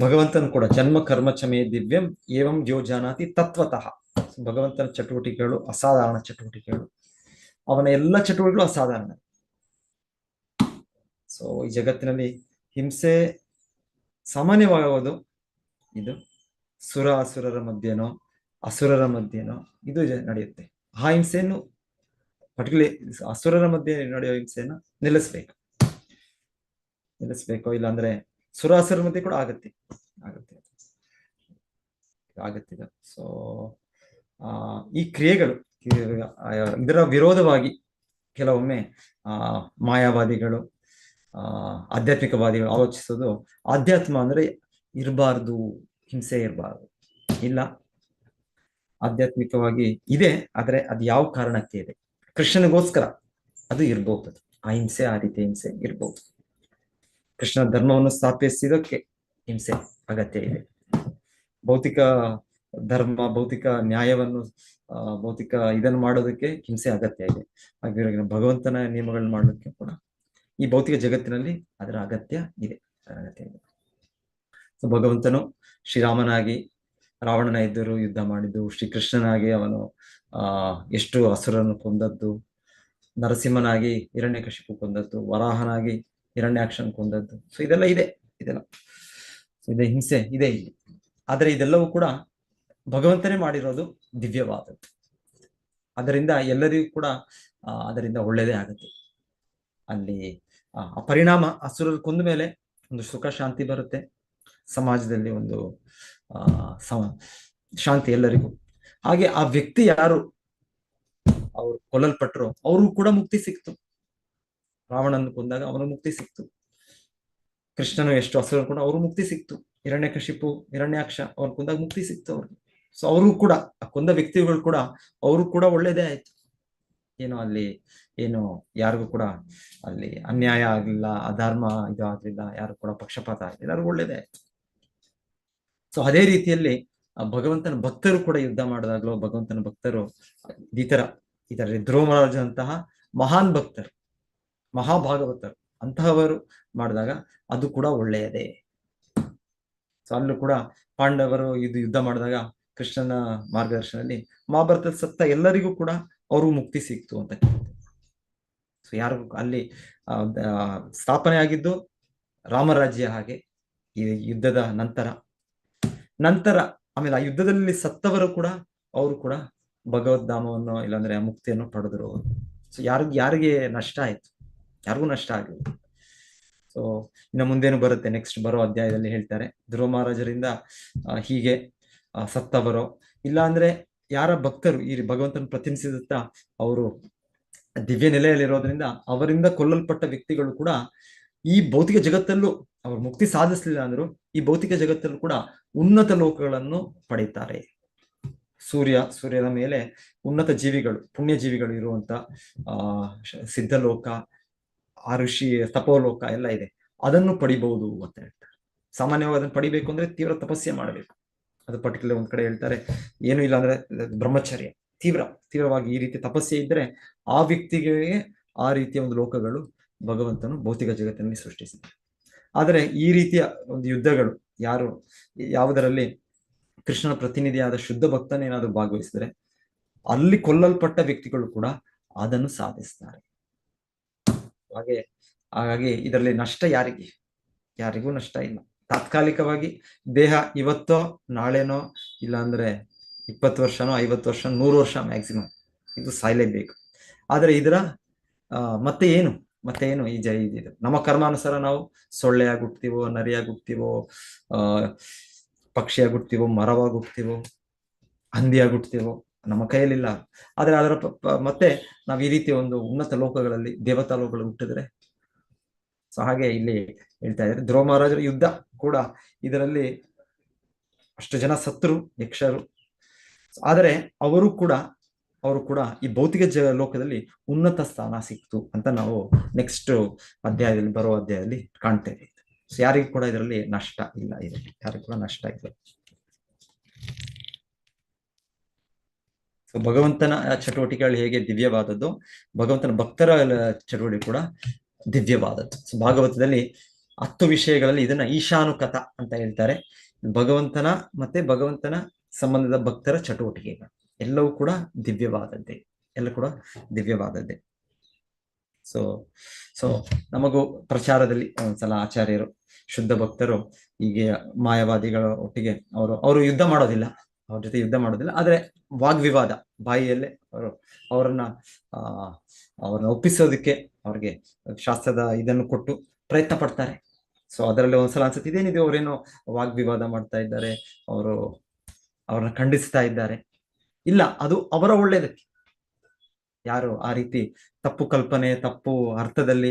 ಭಗವಂತನ ಕೂಡ ಜನ್ಮ ಕರ್ಮ ಚಮೇ ದಿವ್ಯಂ ಏವಂ ಯೋ ಜಾನಾತಿ ತತ್ವತಃ. ಭಗವಂತನ ಚಟುವಟಿಕೆಗಳು ಅಸಾಧಾರಣ ಚಟುವಟಿಕೆಗಳು, ಅವನ ಎಲ್ಲ ಚಟುವಟಿಕೆಗಳು ಅಸಾಧಾರಣ. ಸೊ ಈ ಜಗತ್ತಿನಲ್ಲಿ ಹಿಂಸೆ ಸಾಮಾನ್ಯವಾಗುವುದು ಇದು ಸುರ ಅಸುರರ ಮಧ್ಯನೋ ಅಸುರರ ಮಧ್ಯನೋ ಇದು ನಡೆಯುತ್ತೆ. ಆ ಹಿಂಸೆಯನ್ನು ಪರ್ಟಿಕ್ಯುಲರ್ಲಿ ಅಸುರರ ಮಧ್ಯೆ ನಡೆಯೋ ಹಿಂಸೆಯನ್ನು ನಿಲ್ಲಿಸ್ಬೇಕು, ಇಲ್ಲಾಂದ್ರೆ ಸುರಾಸುರ ಮಧ್ಯೆ ಕೂಡ ಆಗತ್ತೆ. ಸೊ ಈ ಕ್ರಿಯೆಗಳು ಇದರ ವಿರೋಧವಾಗಿ ಕೆಲವೊಮ್ಮೆ ಮಾಯಾವಾದಿಗಳು ಆಧ್ಯಾತ್ಮಿಕವಾದಿಗಳು ಆಲೋಚಿಸೋದು, ಆಧ್ಯಾತ್ಮ ಅಂದ್ರೆ ಇರಬಾರ್ದು, ಹಿಂಸೆ ಇರಬಾರ್ದು. ಇಲ್ಲ, ಆಧ್ಯಾತ್ಮಿಕವಾಗಿ ಇದೆ, ಆದ್ರೆ ಅದು ಯಾವ ಕಾರಣಕ್ಕೆ ಇದೆ, ಕೃಷ್ಣನಿಗೋಸ್ಕರ ಅದು ಇರ್ಬಹುದು. ಆ ಹಿಂಸೆ, ಆ ರೀತಿಯ ಹಿಂಸೆ ಇರ್ಬಹುದು. ಕೃಷ್ಣ ಧರ್ಮವನ್ನು ಸ್ಥಾಪಿಸಿದಕ್ಕೆ ಹಿಂಸೆ ಅಗತ್ಯ ಇದೆ. ಭೌತಿಕ ಧರ್ಮ, ಭೌತಿಕ ನ್ಯಾಯವನ್ನು, ಭೌತಿಕ ಇದನ್ನು ಮಾಡೋದಕ್ಕೆ ಹಿಂಸೆ ಅಗತ್ಯ ಇದೆ. ಹಾಗೆ ಭಗವಂತನ ನಿಯಮಗಳನ್ನ ಮಾಡೋದಕ್ಕೆ ಕೂಡ ಈ ಭೌತಿಕ ಜಗತ್ತಿನಲ್ಲಿ ಅದರ ಅಗತ್ಯ ಇದೆ. ಭಗವಂತನು ಶ್ರೀರಾಮನಾಗಿ ರಾವಣನ ಎದುರು ಯುದ್ಧ ಮಾಡಿದ್ದು, ಶ್ರೀಕೃಷ್ಣನಾಗಿ ಅವನು ಎಷ್ಟು ಅಸುರನ್ನು ಕೊಂದದ್ದು, ನರಸಿಂಹನಾಗಿ ಹಿರಣ್ಯಕಶಿಪು ಕೊಂದದ್ದು, ವರಾಹನಾಗಿ ಹಿರಣ್ಯಾಕ್ಷನ್ ಕೊಂದದ್ದು. ಸೊ ಇದೆಲ್ಲ ಇದೆ, ಇದೆ ಹಿಂಸೆ ಇದೆ ಇಲ್ಲಿ. ಆದರೆ ಇದೆಲ್ಲವೂ ಕೂಡ ಭಗವಂತನೇ ಮಾಡಿರೋದು, ದಿವ್ಯವಾದದ್ದು. ಅದರಿಂದ ಎಲ್ಲರಿಗೂ ಕೂಡ ಅದರಿಂದ ಒಳ್ಳೆಯದೇ ಆಗುತ್ತೆ. ಅಲ್ಲಿ ಪರಿಣಾಮ ಅಸುರರು ಕೊಂದ ಮೇಲೆ ಒಂದು ಸುಖ ಶಾಂತಿ ಬರುತ್ತೆ, ಸಮಾಜದಲ್ಲಿ ಒಂದು ಶಾಂತಿ ಎಲ್ಲರಿಗೂ. ಹಾಗೆ ಆ ವ್ಯಕ್ತಿ ಯಾರು ಅವ್ರು ಕೊಲ್ಲಲ್ಪಟ್ರು ಅವ್ರಿಗೂ ಕೂಡ ಮುಕ್ತಿ ಸಿಕ್ತು. ರಾವಣನ್ನು ಕೊಂದಾಗ ಅವನು ಮುಕ್ತಿ ಸಿಕ್ತು. ಕೃಷ್ಣನು ಎಷ್ಟು ಅಸುರರು ಕೂಡ ಅವರು ಮುಕ್ತಿ ಸಿಕ್ತು. ಹಿರಣ್ಯಕಶಿಪು, ಹಿರಣ್ಯಾಕ್ಷ ಅವ್ರು ಕೊಂದಾಗ ಮುಕ್ತಿ ಸಿಕ್ತು ಅವ್ರಿಗೆ. ಸೊ ಅವರು ಕೂಡ ಕೊಂದ ವ್ಯಕ್ತಿಗಳು ಕೂಡ ಅವರು ಕೂಡ ಒಳ್ಳೇದೇ ಆಯ್ತು. ಏನು ಅಲ್ಲಿ ಏನು ಯಾರಿಗೂ ಕೂಡ ಅಲ್ಲಿ ಅನ್ಯಾಯ ಆಗ್ಲಿಲ್ಲ, ಅಧರ್ಮ ಇದು ಆಗ್ಲಿಲ್ಲ, ಯಾರು ಕೂಡ ಪಕ್ಷಪಾತ ಆಗ್ಲಿಲ್ಲ, ಎಲ್ಲರಿಗೂ ಒಳ್ಳೇದೇ ಆಯ್ತು. ಸೊ ಅದೇ ರೀತಿಯಲ್ಲಿ ಭಗವಂತನ ಭಕ್ತರು ಕೂಡ ಯುದ್ಧ ಮಾಡಿದಾಗ್ಲೂ ಭಗವಂತನ ಭಕ್ತರು ಇದರ ಧ್ರುವ ಮಹಾರಾಜಂತಹ ಮಹಾನ್ ಭಕ್ತರು, ಮಹಾಭಾಗವತರು ಅಂತಹವರು ಮಾಡಿದಾಗ ಅದು ಕೂಡ ಒಳ್ಳೆಯದೇ. ಸೊ ಅಲ್ಲೂ ಕೂಡ ಪಾಂಡವರು ಯುದ್ಧ ಮಾಡಿದಾಗ ಕೃಷ್ಣನ ಮಾರ್ಗದರ್ಶನದಲ್ಲಿ ಮಹಾಭಾರತದ ಸತ್ತ ಎಲ್ಲರಿಗೂ ಕೂಡ ಅವ್ರಿಗೂ ಮುಕ್ತಿ ಸಿಕ್ತು ಅಂತ. ಸೊ ಯಾರಿಗೂ ಅಲ್ಲಿ ಸ್ಥಾಪನೆ ಆಗಿದ್ದು ರಾಮರಾಜ್ಯ. ಹಾಗೆ ಈ ಯುದ್ಧದ ನಂತರ ಆಮೇಲೆ ಆ ಯುದ್ಧದಲ್ಲಿ ಸತ್ತವರು ಕೂಡ ಅವರು ಕೂಡ ಭಗವದ್ಧಾಮವನ್ನು ಇಲ್ಲಾಂದ್ರೆ ಆ ಮುಕ್ತಿಯನ್ನು ಪಡೆದ್ರು. ಸೊ ಯಾರಿಗೆ ನಷ್ಟ ಆಯ್ತು, ಯಾರಿಗೂ ನಷ್ಟ ಆಗಿಲ್ಲ. ಸೊ ಇನ್ನು ಮುಂದೇನು ಬರುತ್ತೆ, ನೆಕ್ಸ್ಟ್ ಬರೋ ಅಧ್ಯಾಯದಲ್ಲಿ ಹೇಳ್ತಾರೆ, ಧ್ರುವ ಮಹಾರಾಜರಿಂದ ಹೀಗೆ ಸತ್ತವರೋ ಇಲ್ಲ ಅಂದ್ರೆ ಯಾರ ಭಕ್ತರು ಈ ಭಗವಂತನ ಪ್ರತಿನಿಧಿಸುತ್ತಾ ಅವರು ದಿವ್ಯ ನೆಲೆಯಲ್ಲಿರೋದ್ರಿಂದ ಅವರಿಂದ ಕೊಲ್ಲಲ್ಪಟ್ಟ ವ್ಯಕ್ತಿಗಳು ಕೂಡ ಈ ಭೌತಿಕ ಜಗತ್ತಲ್ಲೂ ಅವರು ಮುಕ್ತಿ ಸಾಧಿಸ್ಲಿಲ್ಲ ಅಂದ್ರು ಈ ಭೌತಿಕ ಜಗತ್ತಲ್ಲೂ ಕೂಡ ಉನ್ನತ ಲೋಕಗಳನ್ನು ಪಡೀತಾರೆ. ಸೂರ್ಯನ ಮೇಲೆ ಉನ್ನತ ಜೀವಿಗಳು, ಪುಣ್ಯ ಜೀವಿಗಳು ಇರುವಂತ ಸಿದ್ಧಲೋಕ, ಆ ಋಷಿ ತಪೋಲೋಕ ಎಲ್ಲ ಇದೆ, ಅದನ್ನು ಪಡಿಬಹುದು ಅಂತ ಹೇಳ್ತಾರೆ. ಸಾಮಾನ್ಯವಾಗಿ ಅದನ್ನು ಪಡಿಬೇಕು ಅಂದ್ರೆ ತೀವ್ರ ತಪಸ್ಸೆ ಮಾಡಬೇಕು. ಅದು ಪರ್ಟಿಕ್ಯುಲರ್ ಒಂದ್ ಕಡೆ ಹೇಳ್ತಾರೆ, ಏನು ಇಲ್ಲ ಅಂದ್ರೆ ಬ್ರಹ್ಮಚರ್ಯ, ತೀವ್ರವಾಗಿ ಈ ರೀತಿ ತಪಸ್ಸೆ ಇದ್ರೆ ಆ ವ್ಯಕ್ತಿಗೆ ಆ ರೀತಿಯ ಒಂದು ಲೋಕಗಳು ಭಗವಂತನು ಭೌತಿಕ ಜಗತ್ತಿನಲ್ಲಿ ಸೃಷ್ಟಿಸಿದ್ದಾರೆ. ಆದರೆ ಈ ರೀತಿಯ ಒಂದು ಯುದ್ಧಗಳು ಯಾವುದರಲ್ಲಿ ಕೃಷ್ಣನ ಪ್ರತಿನಿಧಿಯಾದ ಶುದ್ಧ ಭಕ್ತನೇನಾದ್ರೂ ಭಾಗವಹಿಸಿದ್ರೆ ಅಲ್ಲಿ ಕೊಲ್ಲಲ್ಪಟ್ಟ ವ್ಯಕ್ತಿಗಳು ಕೂಡ ಅದನ್ನು ಸಾಧಿಸ್ತಾರೆ. ಹಾಗಾಗಿ ಇದರಲ್ಲಿ ನಷ್ಟ ಯಾರಿಗೂ ನಷ್ಟ ಇಲ್ಲ. ತಾತ್ಕಾಲಿಕವಾಗಿ ದೇಹ ಇವತ್ತೋ ನಾಳೆನೋ ಇಲ್ಲ ಅಂದ್ರೆ 20 ವರ್ಷನೋ 50 ವರ್ಷ 100 ವರ್ಷ ಮ್ಯಾಕ್ಸಿಮಮ್ ಇದು ಸಾಯ್ಲೇಬೇಕು. ಆದ್ರೆ ಇದರ ಮತ್ತೆ ಏನು ಈ ಇದು ನಮ್ಮ ಕರ್ಮಾನುಸಾರ ನಾವು ಸೊಳ್ಳೆಯಾಗಿ ಹುಟ್ತೀವೋ, ನರಿಯಾಗಿ ಹುಟ್ತೀವೋ, ಪಕ್ಷಿಯಾಗಿ ಹುಟ್ತೀವೋ, ಮರವಾಗಿ ಹುಟ್ತೀವೋ, ಹಂದಿಯಾಗಿ ಹುಟ್ತೀವೋ, ನಮ್ಮ ಕೈಯಲ್ಲಿಲ್ಲ. ಆದ್ರೆ ಅದರ ಮತ್ತೆ ನಾವ್ ಈ ರೀತಿ ಒಂದು ಉನ್ನತ ಲೋಕಗಳಲ್ಲಿ ದೇವತಾ ಲೋಕಗಳು ಹುಟ್ಟಿದ್ರೆ. ಸೊ ಹಾಗೆ ಇಲ್ಲಿ ಹೇಳ್ತಾ ಇದ್ದಾರೆ, ಧ್ರುವ ಮಹಾರಾಜರ ಯುದ್ಧ ಕೂಡ ಇದರಲ್ಲಿ ಅಷ್ಟು ಜನ ಸತ್ರು, ಯಕ್ಷರು. ಆದರೆ ಅವರು ಕೂಡ ಈ ಭೌತಿಕ ಲೋಕದಲ್ಲಿ ಉನ್ನತ ಸ್ಥಾನ ಸಿಕ್ತು ಅಂತ ನಾವು ನೆಕ್ಸ್ಟ್ ಬರೋ ಅಧ್ಯಾಯದಲ್ಲಿ ಕಾಣ್ತೇವೆ. ಸೊ ಯಾರಿಗೂ ಕೂಡ ಇದರಲ್ಲಿ ನಷ್ಟ ಇಲ್ಲ, ಯಾರಿಗೂ ಕೂಡ ನಷ್ಟ ಇಲ್ಲ. ಸೊ ಭಗವಂತನ ಚಟುವಟಿಕೆಗಳು ಹೇಗೆ ದಿವ್ಯವಾದದ್ದು, ಭಗವಂತನ ಭಕ್ತರ ಚಟುವಟಿಕೆ ಕೂಡ ದಿವ್ಯವಾದದ್ದು. ಸೊ ಭಾಗವತದಲ್ಲಿ 10 ವಿಷಯಗಳಲ್ಲಿ ಇದನ್ನ ಈಶಾನುಕಥ ಅಂತ ಹೇಳ್ತಾರೆ. ಭಗವಂತನ ಮತ್ತೆ ಭಗವಂತನ ಸಂಬಂಧದ ಭಕ್ತರ ಚಟುವಟಿಕೆಗಳು ಎಲ್ಲವೂ ಕೂಡ ದಿವ್ಯವಾದದ್ದೇ, ಎಲ್ಲ ಕೂಡ ದಿವ್ಯವಾದದ್ದೇ. ಸೊ ಸೊ ನಮಗೂ ಪ್ರಚಾರದಲ್ಲಿ ಒಂದ್ಸಲ ಆಚಾರ್ಯರು ಶುದ್ಧ ಭಕ್ತರು ಹೀಗೆ ಮಾಯಾವಾದಿಗಳ ಒಟ್ಟಿಗೆ ಅವರು ಯುದ್ಧ ಮಾಡೋದಿಲ್ಲ, ಅವ್ರ ಜೊತೆ ಯುದ್ಧ ಮಾಡೋದಿಲ್ಲ, ಆದ್ರೆ ವಾಗ್ವಿವಾದ ಬಾಯಿಯಲ್ಲೇ ಅವರನ್ನ ಒಪ್ಪಿಸೋದಕ್ಕೆ ಅವ್ರಿಗೆ ಶಾಸ್ತ್ರದ ಇದನ್ನು ಕೊಟ್ಟು ಪ್ರಯತ್ನ ಪಡ್ತಾರೆ. ಸೊ ಅದರಲ್ಲಿ ಒಂದ್ಸಲ ಅನ್ಸುತ್ತೆ ಇದೇನಿದೆ, ಅವರೇನೋ ವಾಗ್ವಿವಾದ ಮಾಡ್ತಾ ಇದ್ದಾರೆ, ಅವ್ರನ್ನ ಖಂಡಿಸ್ತಾ ಇದ್ದಾರೆ. ಇಲ್ಲ, ಅದು ಅವರ ಒಳ್ಳೇದಕ್ಕೆ. ಯಾರು ಆ ರೀತಿ ತಪ್ಪು ಕಲ್ಪನೆ, ತಪ್ಪು ಅರ್ಥದಲ್ಲಿ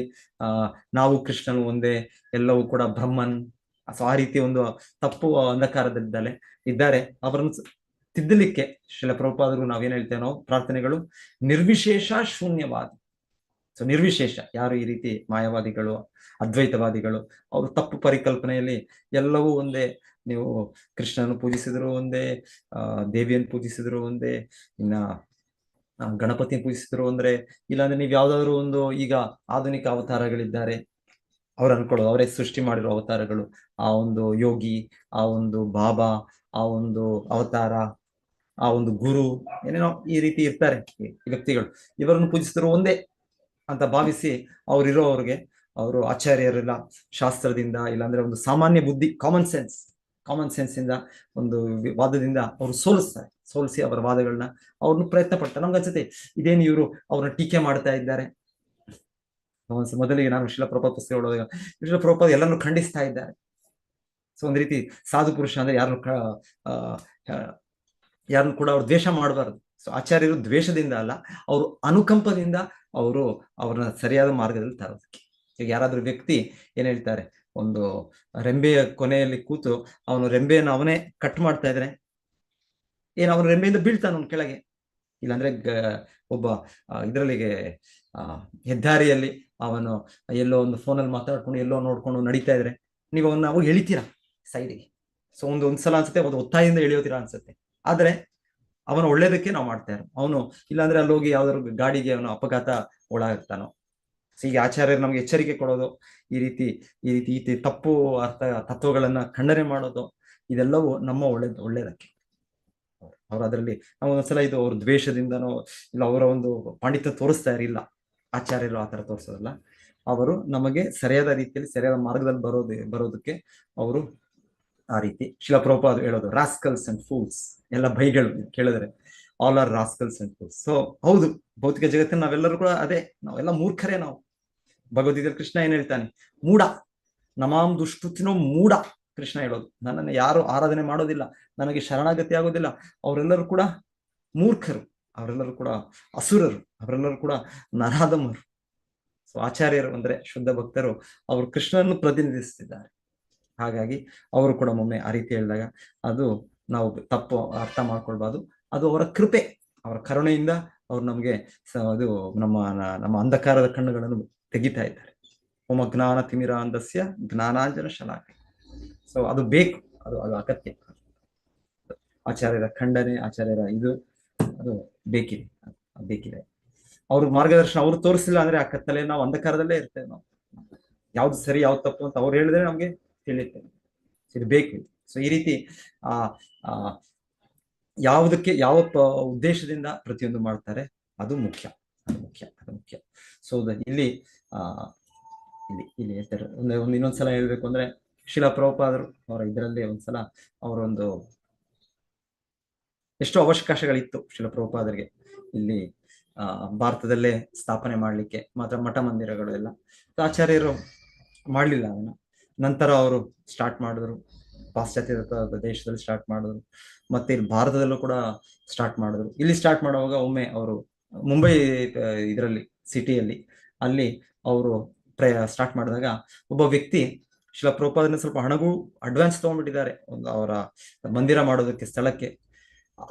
ನಾವು ಕೃಷ್ಣನು ಒಂದೇ, ಎಲ್ಲವೂ ಕೂಡ ಬ್ರಹ್ಮನ್, ಸೊ ಆ ರೀತಿ ಒಂದು ತಪ್ಪು ಅಂಧಕಾರದಲ್ಲಿದ್ದಾರೆ ಇದ್ದಾರೆ, ಅವರನ್ನು ತಿದ್ದಲಿಕ್ಕೆ ಶ್ರೀಲ ಪ್ರಭುಪಾದರು ನಾವೇನ್ ಹೇಳ್ತೇವೆ, ನಾವು ಪ್ರಾರ್ಥನೆಗಳು ನಿರ್ವಿಶೇಷ ಶೂನ್ಯವಾದ. ಸೊ ನಿರ್ವಿಶೇಷ, ಯಾರು ಈ ರೀತಿ ಮಾಯಾವಾದಿಗಳು, ಅದ್ವೈತವಾದಿಗಳು, ಅವರು ತಪ್ಪು ಪರಿಕಲ್ಪನೆಯಲ್ಲಿ ಎಲ್ಲವೂ ಒಂದೇ, ನೀವು ಕೃಷ್ಣನ ಪೂಜಿಸಿದ್ರು ಒಂದೇ, ದೇವಿಯನ್ನು ಪೂಜಿಸಿದ್ರು ಒಂದೇ, ಇನ್ನ ಗಣಪತಿಯನ್ನು ಪೂಜಿಸಿದ್ರು ಅಂದ್ರೆ, ಇಲ್ಲಾಂದ್ರೆ ನೀವು ಯಾವ್ದಾದ್ರು ಒಂದು ಈಗ ಆಧುನಿಕ ಅವತಾರಗಳಿದ್ದಾರೆ, ಅವ್ರು ಅನ್ಕೊಳ್ಳೋದು ಅವರೇ ಸೃಷ್ಟಿ ಮಾಡಿರೋ ಅವತಾರಗಳು, ಆ ಒಂದು ಯೋಗಿ, ಆ ಒಂದು ಬಾಬಾ, ಆ ಒಂದು ಅವತಾರ, ಆ ಒಂದು ಗುರು, ಏನೇನೋ ಈ ರೀತಿ ಇರ್ತಾರೆ ವ್ಯಕ್ತಿಗಳು, ಇವರನ್ನು ಪೂಜಿಸಿದ್ರು ಒಂದೇ ಅಂತ ಭಾವಿಸಿ ಅವ್ರಿಗೆ ಅವರು ಆಚಾರ್ಯರೆಲ್ಲ ಶಾಸ್ತ್ರದಿಂದ, ಇಲ್ಲಾಂದ್ರೆ ಒಂದು ಸಾಮಾನ್ಯ ಬುದ್ಧಿ, ಕಾಮನ್ ಸೆನ್ಸ್ ಇಂದ ಒಂದು ವಾದದಿಂದ ಅವರು ಸೋಲಿಸಿ ಅವರ ವಾದಗಳನ್ನ ಅವ್ರನ್ನ ಪ್ರಯತ್ನ ಪಡ್ತಾರೆ. ನಮ್ಗೆ ಅನ್ಸುತ್ತೆ ಇದೇನು ಇವರು ಅವ್ರನ್ನ ಟೀಕೆ ಮಾಡ್ತಾ ಇದ್ದಾರೆ. ಮೊದಲಿಗೆ ನಾನು ಶ್ರೀಲ ಪ್ರಭುಪಾದ ಪುಸ್ತಕ ಓದೋದಾಗ ಶ್ರೀಲ ಪ್ರಭುಪಾದ ಎಲ್ಲರನ್ನು ಖಂಡಿಸ್ತಾ ಇದ್ದಾರೆ. ಸೊ ಒಂದ್ ರೀತಿ ಸಾಧು ಪುರುಷ ಅಂದ್ರೆ ಯಾರನ್ನು ಕೂಡ ಅವ್ರು ದ್ವೇಷ ಮಾಡಬಾರ್ದು. ಸೊ ಆಚಾರ್ಯರು ದ್ವೇಷದಿಂದ ಅಲ್ಲ, ಅವರು ಅನುಕಂಪದಿಂದ ಅವ್ರನ್ನ ಸರಿಯಾದ ಮಾರ್ಗದಲ್ಲಿ ತರೋದಕ್ಕೆ. ಈಗ ಯಾರಾದ್ರೂ ವ್ಯಕ್ತಿ ಏನ್ ಹೇಳ್ತಾರೆ, ಒಂದು ರೆಂಬೆಯ ಕೊನೆಯಲ್ಲಿ ಕೂತು ಅವನು ರೆಂಬೆಯನ್ನು ಅವನೇ ಕಟ್ ಮಾಡ್ತಾ ಇದ್ರೆ ಅವನು ರೆಂಬೆಯಿಂದ ಬೀಳ್ತಾನ ಅವ್ನ ಕೆಳಗೆ. ಇಲ್ಲಾಂದ್ರೆ ಒಬ್ಬ ಇದರಲ್ಲಿಗೆ ಹೆದ್ದಾರಿಯಲ್ಲಿ ಅವನು ಎಲ್ಲೋ ಒಂದು ಫೋನಲ್ಲಿ ಮಾತಾಡ್ಕೊಂಡು ಎಲ್ಲೋ ನೋಡ್ಕೊಂಡು ನಡೀತಾ ಇದ್ರೆ ನೀವು ಅವಾಗ ಎಳಿತೀರಾ ಸೈಡಿಗೆ. ಸೊ ಒಂದ್ಸಲ ಅನ್ಸುತ್ತೆ ಅದು ಒತ್ತಾಯದಿಂದ ಎಳಿಯೋತೀರಾ ಅನ್ಸುತ್ತೆ, ಆದ್ರೆ ಅವನ ಒಳ್ಳೇದಕ್ಕೆ ನಾವು ಮಾಡ್ತಾ ಇರೋ. ಅವನು ಇಲ್ಲಾಂದ್ರೆ ಅಲ್ಲಿ ಹೋಗಿ ಯಾವ್ದಾದ್ರು ಗಾಡಿಗೆ ಅವನು ಅಪಘಾತ ಒಳಗಾಗ್ತಾನೋ. ಸೊ ಈಗ ಆಚಾರ್ಯರು ನಮ್ಗೆ ಎಚ್ಚರಿಕೆ ಕೊಡೋದು, ಈ ರೀತಿ ತಪ್ಪು ತತ್ವಗಳನ್ನ ಖಂಡನೆ ಮಾಡೋದು, ಇದೆಲ್ಲವೂ ನಮ್ಮ ಒಳ್ಳೇದಕ್ಕೆ. ಅವ್ರು ಅದರಲ್ಲಿ ನಾವು ಒಂದ್ಸಲ ಇದು ಅವ್ರ ದ್ವೇಷದಿಂದನೋ ಇಲ್ಲ ಅವರ ಒಂದು ಪಾಂಡಿತ್ಯ ತೋರಿಸ್ತಾ ಇರಲಿಲ್ಲ. ಆಚಾರ್ಯರು ಆತರ ತೋರಿಸೋದಲ್ಲ, ಅವರು ನಮಗೆ ಸರಿಯಾದ ರೀತಿಯಲ್ಲಿ ಸರಿಯಾದ ಮಾರ್ಗದಲ್ಲಿ ಬರೋದಕ್ಕೆ ಅವರು ಆ ರೀತಿ. ಶ್ರೀಲ ಪ್ರಭುಪಾದ ಹೇಳೋದು ರಾಸ್ಕಲ್ಸ್ ಅಂಡ್ ಫೂಲ್ಸ್, ಎಲ್ಲ ಬೈಗಳು ಕೇಳಿದ್ರೆ all are rascals and fools. So ಹೌದು, ಭೌತಿಕ ಜಗತ್ತಿನ ನಾವೆಲ್ಲರೂ ಕೂಡ ಅದೇ, ನಾವೆಲ್ಲ ಮೂರ್ಖರೇ. ನಾವು ಭಗವದ್ಗೀತೆಯಲ್ಲಿ ಕೃಷ್ಣ ಏನ್ ಹೇಳ್ತಾನೆ, ಮೂಢ ನಮಾಂ ದುಷ್ಟುತಿನೋ ಮೂಢ. ಕೃಷ್ಣ ಹೇಳೋದು, ನನ್ನನ್ನು ಯಾರು ಆರಾಧನೆ ಮಾಡೋದಿಲ್ಲ, ನನಗೆ ಶರಣಾಗತಿ ಆಗೋದಿಲ್ಲ, ಅವರೆಲ್ಲರೂ ಕೂಡ ಮೂರ್ಖರು, ಅವರೆಲ್ಲರೂ ಕೂಡ ಅಸುರರು, ಅವರೆಲ್ಲರೂ ಕೂಡ ನರಾಧಮರು. ಸೊ ಆಚಾರ್ಯರು ಅಂದ್ರೆ ಶುದ್ಧ ಭಕ್ತರು, ಅವರು ಕೃಷ್ಣನನ್ನು ಪ್ರತಿನಿಧಿಸುತ್ತಿದ್ದಾರೆ. ಹಾಗಾಗಿ ಅವರು ಕೂಡ ಒಮ್ಮೆ ಆ ರೀತಿ ಹೇಳಿದಾಗ ಅದು ನಾವು ತಪ್ಪು ಅರ್ಥ ಮಾಡ್ಕೊಳ್ಬಾರ್ದು. ಅದು ಅವರ ಕೃಪೆ, ಅವರ ಕರುಣೆಯಿಂದ ಅವ್ರು ನಮ್ಗೆ ಅದು ನಮ್ಮ ಅಂಧಕಾರದ ಕಣ್ಣುಗಳನ್ನು ತೆಗಿತಾ ಇದ್ದಾರೆ. ಹೋಮ ಜ್ಞಾನ ತಿಮಿರ ಅಂದಸ್ಯ ಜ್ಞಾನಾಂಜನ ಶಲಾಕೆ. ಸೊ ಅದು ಬೇಕು, ಅದು ಅಗತ್ಯ. ಆಚಾರ್ಯರ ಖಂಡನೆ, ಆಚಾರ್ಯರ ಅದು ಬೇಕಿದೆ. ಅವ್ರ ಮಾರ್ಗದರ್ಶನ ಅವ್ರು ತೋರಿಸಿಲ್ಲ ಅಂದ್ರೆ ಆ ಕತ್ತಲೆ ನಾವು ಅಂಧಕಾರದಲ್ಲೇ ಇರ್ತೇವೆ. ನಾವು ಯಾವ್ದು ಸರಿ ಯಾವ್ದು ತಪ್ಪು ಅಂತ ಅವ್ರು ಹೇಳಿದ್ರೆ ನಮ್ಗೆ ತಿಳಿಯುತ್ತೆ. ಇದು ಬೇಕು. ಸೊ ಈ ರೀತಿ ಯಾವುದಕ್ಕೆ ಯಾವ ಉದ್ದೇಶದಿಂದ ಪ್ರತಿಯೊಂದು ಮಾಡ್ತಾರೆ ಅದು ಮುಖ್ಯ. ಸೊ ಇಲ್ಲಿ ಹೇಳ್ತಾರೆ. ಇನ್ನೊಂದ್ಸಲ ಹೇಳ್ಬೇಕು ಅಂದ್ರೆ ಶ್ರೀಲ ಪ್ರಭುಪಾದರು ಅವರ ಇದರಲ್ಲಿ ಒಂದ್ಸಲ ಅವರೊಂದು ಎಷ್ಟೋ ಅವಕಾಶಗಳಿತ್ತು ಶ್ರೀಲ ಪ್ರಭುಪಾದರಿಗೆ ಇಲ್ಲಿ ಭಾರತದಲ್ಲೇ ಸ್ಥಾಪನೆ ಮಾಡ್ಲಿಕ್ಕೆ, ಮಾತ್ರ ಮಠ ಮಂದಿರಗಳು ಎಲ್ಲ. ಆಚಾರ್ಯರು ಮಾಡ್ಲಿಲ್ಲ ಅದನ್ನ. ನಂತರ ಅವರು ಸ್ಟಾರ್ಟ್ ಮಾಡಿದ್ರು, ಪಾಶ್ಚಾತ್ಯ ದೇಶದಲ್ಲಿ ಸ್ಟಾರ್ಟ್ ಮಾಡಿದ್ರು, ಮತ್ತೆ ಇಲ್ಲಿ ಭಾರತದಲ್ಲೂ ಕೂಡ ಸ್ಟಾರ್ಟ್ ಮಾಡಿದ್ರು. ಇಲ್ಲಿ ಸ್ಟಾರ್ಟ್ ಮಾಡುವಾಗ ಒಮ್ಮೆ ಅವರು ಮುಂಬೈ ಇದರಲ್ಲಿ ಸಿಟಿಯಲ್ಲಿ ಅಲ್ಲಿ ಅವರು ಸ್ಟಾರ್ಟ್ ಮಾಡಿದಾಗ ಒಬ್ಬ ವ್ಯಕ್ತಿ ಶ್ರೀಲ ಪ್ರಭುಪಾದನ ಸ್ವಲ್ಪ ಹಣಗೂ ಅಡ್ವಾನ್ಸ್ ತಗೊಂಡ್ಬಿಟ್ಟಿದ್ದಾರೆ ಒಂದು ಅವರ ಮಂದಿರ ಮಾಡೋದಕ್ಕೆ ಸ್ಥಳಕ್ಕೆ.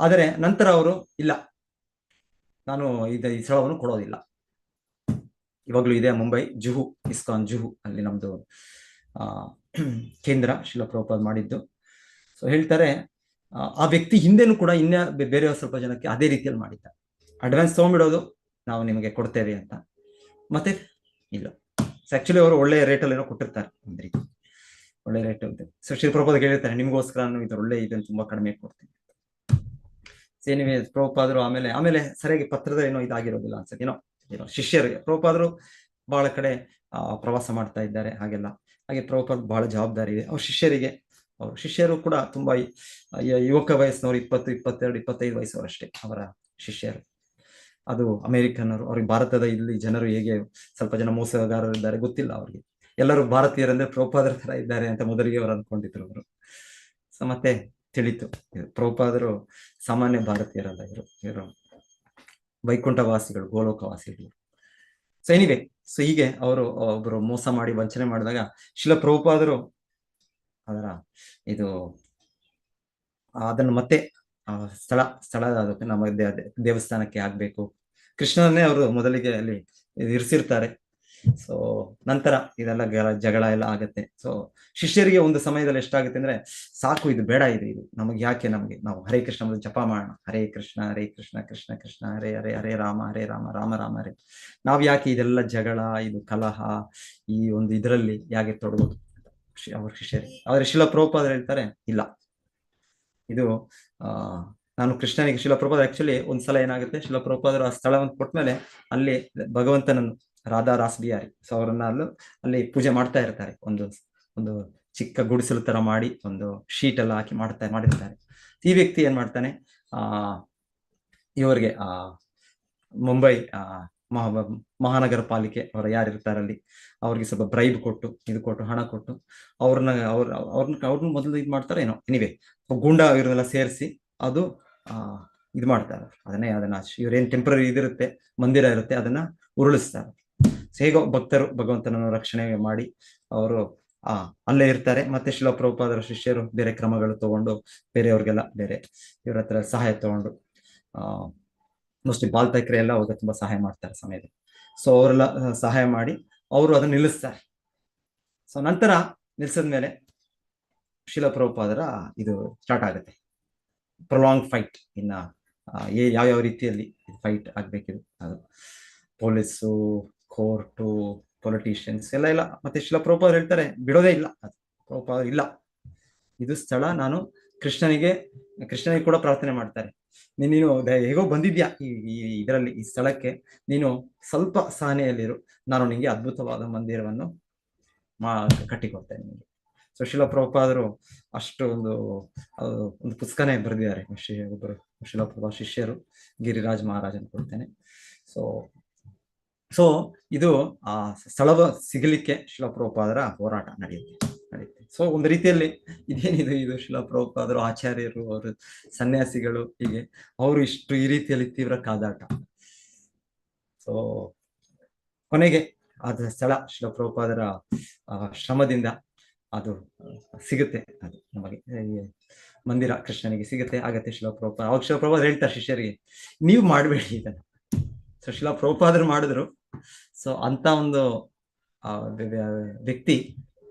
ಆದರೆ ನಂತರ ಅವರು ಇಲ್ಲ, ನಾನು ಈ ಸ್ಥಳವನ್ನು ಕೊಡೋದಿಲ್ಲ. ಇವಾಗ್ಲೂ ಇದೆ ಮುಂಬೈ ಜುಹು, ಇಸ್ಕಾನ್ ಜುಹು ಅಲ್ಲಿ ನಮ್ದು ಕೇಂದ್ರ ಶ್ರೀಲ ಪ್ರಭುಪಾದ ಮಾಡಿದ್ದು. ಸೊ ಹೇಳ್ತಾರೆ ಆ ವ್ಯಕ್ತಿ ಹಿಂದೆನೂ ಕೂಡ ಬೇರೆಯವ್ರ ಸ್ವಲ್ಪ ಜನಕ್ಕೆ ಅದೇ ರೀತಿಯಲ್ಲಿ ಮಾಡಿದ್ದ. ಅಡ್ವಾನ್ಸ್ ತಗೊಂಡ್ಬಿಡೋದು, ನಾವು ನಿಮಗೆ ಕೊಡ್ತೇವೆ ಅಂತ, ಮತ್ತೆ ಇಲ್ಲ. ಆಕ್ಚುಲಿ ಅವರು ಒಳ್ಳೆ ರೇಟಲ್ಲಿ ಏನೋ ಕೊಟ್ಟಿರ್ತಾರೆ, ಒಂದು ರೀತಿ ಒಳ್ಳೆ ರೇಟ್ ಅಂತ. ಸೊ ಶ್ರೀ ಪ್ರಭುಪಾದ ಹೇಳಿರ್ತಾರೆ, ನಿಮ್ಗೋಸ್ಕರ ಇದು ಒಳ್ಳೆ ಇದನ್ನು ತುಂಬಾ ಕಡಿಮೆ ಕೊಡ್ತೀನಿ. ಏನಿವೆ ಪ್ರಭುಪಾದರು ಆಮೇಲೆ ಸರಿಯಾಗಿ ಪತ್ರದ ಏನೋ ಇದಾಗಿರೋದಿಲ್ಲ ಅನ್ಸುತ್ತೆ, ಏನೋ ಶಿಷ್ಯರಿಗೆ ಪ್ರಭುಪಾದರು ಬಹಳ ಕಡೆ ಪ್ರವಾಸ ಮಾಡ್ತಾ ಇದ್ದಾರೆ ಹಾಗೆಲ್ಲ. ಹಾಗೆ ಪ್ರಭುಪಾದ ಬಹಳ ಜವಾಬ್ದಾರಿ ಇದೆ ಅವ್ರ ಶಿಷ್ಯರಿಗೆ. ಅವ್ರ ಶಿಷ್ಯರು ಕೂಡ ತುಂಬಾ ಯುವಕ ವಯಸ್ಸಿನವರು, 20, 22, 25 ವಯಸ್ಸವರಷ್ಟೇ ಅವರ ಶಿಷ್ಯರು. ಅದು ಅಮೆರಿಕನ್ನರು. ಅವ್ರಿಗೆ ಭಾರತದ ಇಲ್ಲಿ ಜನರು ಹೇಗೆ ಸ್ವಲ್ಪ ಜನ ಮೋಸಗಾರರು ಇದ್ದಾರೆ ಗೊತ್ತಿಲ್ಲ ಅವ್ರಿಗೆ. ಎಲ್ಲರೂ ಭಾರತೀಯರಂದ್ರೆ ಪ್ರಭುಪಾದರ ತರ ಇದ್ದಾರೆ ಅಂತ ಮೊದಲಿಗೆ ಅವರು ಅನ್ಕೊಂಡಿದ್ರು ಅವರು. ಸೊ ಮತ್ತೆ ತಿಳಿತು ಪ್ರಭುಪಾದರು ಸಾಮಾನ್ಯ ಭಾರತೀಯರಲ್ಲ, ಇವರು ವೈಕುಂಠವಾಸಿಗಳು, ಗೋಲೋಕವಾಸಿಗಳು. ಸೊ ಎನಿವೆ, ಸೊ ಹೀಗೆ ಅವರು ಒಬ್ಬರು ಮೋಸ ಮಾಡಿ ವಂಚನೆ ಮಾಡಿದಾಗ ಶಿಲ ಪ್ರಭುಪಾದರು ಅದನ್ನು ಮತ್ತೆ ಸ್ಥಳ ನಮ್ಮ ದೇವಸ್ಥಾನಕ್ಕೆ ಆಗ್ಬೇಕು. ಕೃಷ್ಣನೇ ಅವರು ಮೊದಲಿಗೆ ಅಲ್ಲಿ ಇರಿಸಿರ್ತಾರೆ. ಸೊ ನಂತರ ಇದೆಲ್ಲ ಜಗಳ ಎಲ್ಲ ಆಗತ್ತೆ. ಸೊ ಶಿಷ್ಯರಿಗೆ ಒಂದು ಸಮಯದಲ್ಲಿ ಎಷ್ಟಾಗುತ್ತೆ ಅಂದ್ರೆ, ಸಾಕು, ಇದು ಬೇಡ, ಇದು ನಮಗೆ ಯಾಕೆ, ನಾವು ಹರೇ ಕೃಷ್ಣ ಮೊದಲು ಜಪ ಮಾಡೋಣ, ಹರೇ ಕೃಷ್ಣ ಕೃಷ್ಣ ಕೃಷ್ಣ ಹರೇ ಹರೇ, ಹರೇ ರಾಮ ರಾಮ ರಾಮ ಹರೇ. ನಾವ್ ಯಾಕೆ ಇದೆಲ್ಲ ಜಗಳ, ಇದು ಕಲಹ, ಈ ಒಂದು ಇದರಲ್ಲಿ ಯಾಕೆ ತೊಡಗೋದು ಅವ್ರ ಶಿಷ್ಯರಿಗೆ. ಆದ್ರೆ ಶಿಲ ಪ್ರಭುಪಾದರು ಹೇಳ್ತಾರೆ, ಇಲ್ಲ, ಇದು ನಾನು ಕೃಷ್ಣನಿಗೆ ಶಿಲ ಪ್ರಭುಪಾದ ಆಕ್ಚುಲಿ ಒಂದ್ಸಲ ಏನಾಗುತ್ತೆ, ಶಿಲ ಪ್ರಭುಪಾದರು ಆ ಸ್ಥಳವನ್ನು ಕೊಟ್ಮೇಲೆ ಅಲ್ಲಿ ಭಗವಂತನನ್ನು, ರಾಧಾ ರಾಸ್ ಬಿಹಾರಿ, ಸೊ ಅವರನ್ನ ಅಲ್ಲಿ ಪೂಜೆ ಮಾಡ್ತಾ ಇರ್ತಾರೆ. ಒಂದು ಚಿಕ್ಕ ಗುಡಿಸಲು ತರ ಮಾಡಿ ಒಂದು ಶೀಟ್ ಎಲ್ಲ ಹಾಕಿ ಮಾಡಿರ್ತಾರೆ. ಈ ವ್ಯಕ್ತಿ ಏನ್ ಮಾಡ್ತಾನೆ, ಇವರಿಗೆ ಮುಂಬೈ ಮಹಾನಗರ ಪಾಲಿಕೆ ಅವರು ಯಾರಿರ್ತಾರಲ್ಲಿ ಅವ್ರಿಗೆ ಸ್ವಲ್ಪ ಬ್ರೈಬ್ ಕೊಟ್ಟು ಹಣ ಕೊಟ್ಟು ಅವ್ರನ್ನ ಮೊದಲು ಇದು ಮಾಡ್ತಾರೆ ಏನೋ. ಎನಿವೆ, ಗೂಂಡ ಇವ್ರನ್ನೆಲ್ಲ ಸೇರಿಸಿ ಅದು ಇದು ಮಾಡ್ತಾರೆ. ಅದನ್ನ ಇವ್ರೇನ್ ಟೆಂಪ್ರರಿ ಇದಿರುತ್ತೆ, ಮಂದಿರ ಇರುತ್ತೆ, ಅದನ್ನ ಉರುಳಿಸ್ತಾರೆ. ಹೇಗೋ ಭಕ್ತರು ಭಗವಂತನನ್ನು ರಕ್ಷಣೆ ಮಾಡಿ ಅವರು ಅಲ್ಲೇ ಇರ್ತಾರೆ. ಮತ್ತೆ ಶಿಲ ಪ್ರಭುಪಾದರ ಶಿಷ್ಯರು ಬೇರೆ ಕ್ರಮಗಳು ತಗೊಂಡು ಬೇರೆಯವ್ರಿಗೆಲ್ಲ ಬೇರೆ ಇವ್ರ ಹತ್ರ ಸಹಾಯ ತಗೊಂಡು, ಮೋಸ್ಟ್ಲಿ ಬಾಲ್ ತೈಕ್ರೆ ಎಲ್ಲ ಅವಾಗ ತುಂಬಾ ಸಹಾಯ ಮಾಡ್ತಾರೆ ಸಮಯದಲ್ಲಿ. ಸೊ ಅವರೆಲ್ಲ ಸಹಾಯ ಮಾಡಿ ಅವರು ಅದನ್ನ ನಿಲ್ಲಿಸ್ತಾರೆ. ಸೊ ನಂತರ ನಿಲ್ಸಿದ್ಮೇಲೆ ಶಿಲ ಪ್ರಭುಪಾದರ ಇದು ಸ್ಟಾರ್ಟ್ ಆಗುತ್ತೆ, ಪ್ರೊಲಾಂಗ್ ಫೈಟ್. ಇನ್ನ ಯಾವ್ಯಾವ ರೀತಿಯಲ್ಲಿ ಫೈಟ್ ಆಗ್ಬೇಕಿದು, ಅದು ಪೊಲೀಸು, ಕೋರ್ಟು, ಪೊಲಿಟಿಷಿಯನ್ಸ್ ಎಲ್ಲ. ಮತ್ತೆ ಶಿಲ ಪ್ರಭುಪಾದರು ಹೇಳ್ತಾರೆ, ಬಿಡೋದೇ ಇಲ್ಲ, ಅದು ಪ್ರಭುಪಾದರು ಇಲ್ಲ, ಇದು ಸ್ಥಳ, ನಾನು ಕೃಷ್ಣನಿಗೆ ಕೂಡ ಪ್ರಾರ್ಥನೆ ಮಾಡ್ತಾರೆ, ನೀನು ಹೇಗೋ ಬಂದಿದ್ಯಾ ಇದರಲ್ಲಿ ಈ ಸ್ಥಳಕ್ಕೆ, ನೀನು ಸ್ವಲ್ಪ ಸಹನೆಯಲ್ಲಿರು, ನಾನು ನಿಂಗೆ ಅದ್ಭುತವಾದ ಮಂದಿರವನ್ನು ಕಟ್ಟಿಕೊಡ್ತೇನೆ ನಿಮಗೆ. ಸೊ ಶಿಲ ಪ್ರಭುಪಾದರು ಅಷ್ಟು ಒಂದು ಪುಸ್ತಕನೇ ಬರೆದಿದ್ದಾರೆ. ಒಬ್ಬರು ಶಿಲ ಪ್ರಭುಪಾದ ಶಿಷ್ಯರು, ಗಿರಿರಾಜ್ ಮಹಾರಾಜ್ ಅಂತ ಕೊಡ್ತೇನೆ. ಸೊ ಇದು ಆ ಸ್ಥಳವ ಸಿಗಲಿಕ್ಕೆ ಶಿಲ ಪ್ರಭುಪಾದರ ಹೋರಾಟ ನಡೆಯುತ್ತೆ. ಸೊ ಒಂದು ರೀತಿಯಲ್ಲಿ ಇದು ಶಿಲ ಪ್ರಭುಪಾದರು, ಆಚಾರ್ಯರು, ಅವರು ಸನ್ಯಾಸಿಗಳು, ಹೀಗೆ ಅವರು ಇಷ್ಟು ಈ ರೀತಿಯಲ್ಲಿ ತೀವ್ರ ಕಾದಾಟ. ಸೊ ಕೊನೆಗೆ ಅದ ಸ್ಥಳ ಶಿಲ ಪ್ರಭುಪಾದರ ಶ್ರಮದಿಂದ ಅದು ಸಿಗುತ್ತೆ, ಅದು ನಮಗೆ ಮಂದಿರ ಕೃಷ್ಣನಿಗೆ ಸಿಗುತ್ತೆ, ಆಗತ್ತೆ. ಶಿಲ ಪ್ರಭುಪಾದ ಅವಾಗ ಶಿಲ ಪ್ರಭುಪಾದರು ಹೇಳ್ತಾರೆ ಶಿಷ್ಯರಿಗೆ, ನೀವು ಮಾಡಬೇಡಿ ಇದನ್ನು. ಸೊ ಶಿಲ ಪ್ರಭುಪಾದರು ಮಾಡಿದ್ರು. ಸೊ ಅಂತ ಒಂದು ವ್ಯಕ್ತಿ,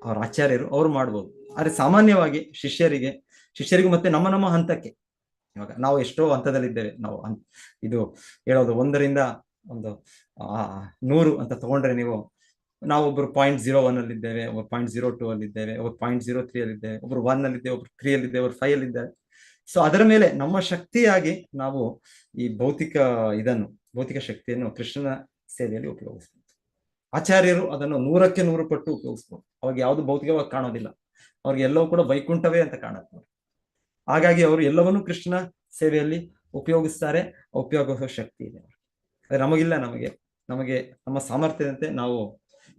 ಅವ್ರ ಆಚಾರ್ಯರು, ಅವ್ರು ಮಾಡ್ಬೋದು. ಆದ್ರೆ ಸಾಮಾನ್ಯವಾಗಿ ಶಿಷ್ಯರಿಗೂ ಮತ್ತೆ ನಮ್ಮ ಹಂತಕ್ಕೆ, ಇವಾಗ ನಾವು ಎಷ್ಟೋ ಹಂತದಲ್ಲಿದ್ದೇವೆ. ನಾವು ಇದು ಹೇಳೋದು 1ರಿಂದ 100 ಅಂತ ತಗೊಂಡ್ರೆ ನಾವು ಒಬ್ರು 0.01 ಅಲ್ಲಿದ್ದೇವೆ, ಒಬ್ರು 0.02 ಅಲ್ಲಿದ್ದೇವೆ, ಒಬ್ರು 0.03 ಅಲ್ಲಿದ್ದೇವೆ, ಒಬ್ರು 1 ಅಲ್ಲಿದ್ದೇವೆ, ಒಬ್ರು 3 ಅಲ್ಲಿದ್ದೇವೆ, ಒಬ್ರು 5 ಅಲ್ಲಿದ್ದಾರೆ. ಸೊ ಅದರ ಮೇಲೆ ನಮ್ಮ ಶಕ್ತಿಯಾಗಿ ನಾವು ಈ ಭೌತಿಕ ಶಕ್ತಿಯನ್ನು ಕೃಷ್ಣನ ಸೇವೆಯಲ್ಲಿ ಉಪಯೋಗಿಸ್ಬೋದು. ಆಚಾರ್ಯರು ಅದನ್ನು 100ಕ್ಕೆ 100 ಪಟ್ಟು ಉಪಯೋಗಿಸ್ಬೋದು. ಅವಾಗ ಯಾವುದು ಭೌತಿಕವಾಗಿ ಕಾಣೋದಿಲ್ಲ, ಅವ್ರಿಗೆ ಎಲ್ಲವೂ ಕೂಡ ವೈಕುಂಠವೇ ಅಂತ ಕಾಣುತ್ತೆ. ಹಾಗಾಗಿ ಅವರು ಎಲ್ಲವನ್ನೂ ಕೃಷ್ಣ ಸೇವೆಯಲ್ಲಿ ಉಪಯೋಗಿಸ್ತಾರೆ, ಉಪಯೋಗಿಸೋ ಶಕ್ತಿ ಇದೆ. ನಮಗಿಲ್ಲ, ನಮಗೆ ನಮ್ಮ ಸಾಮರ್ಥ್ಯದಂತೆ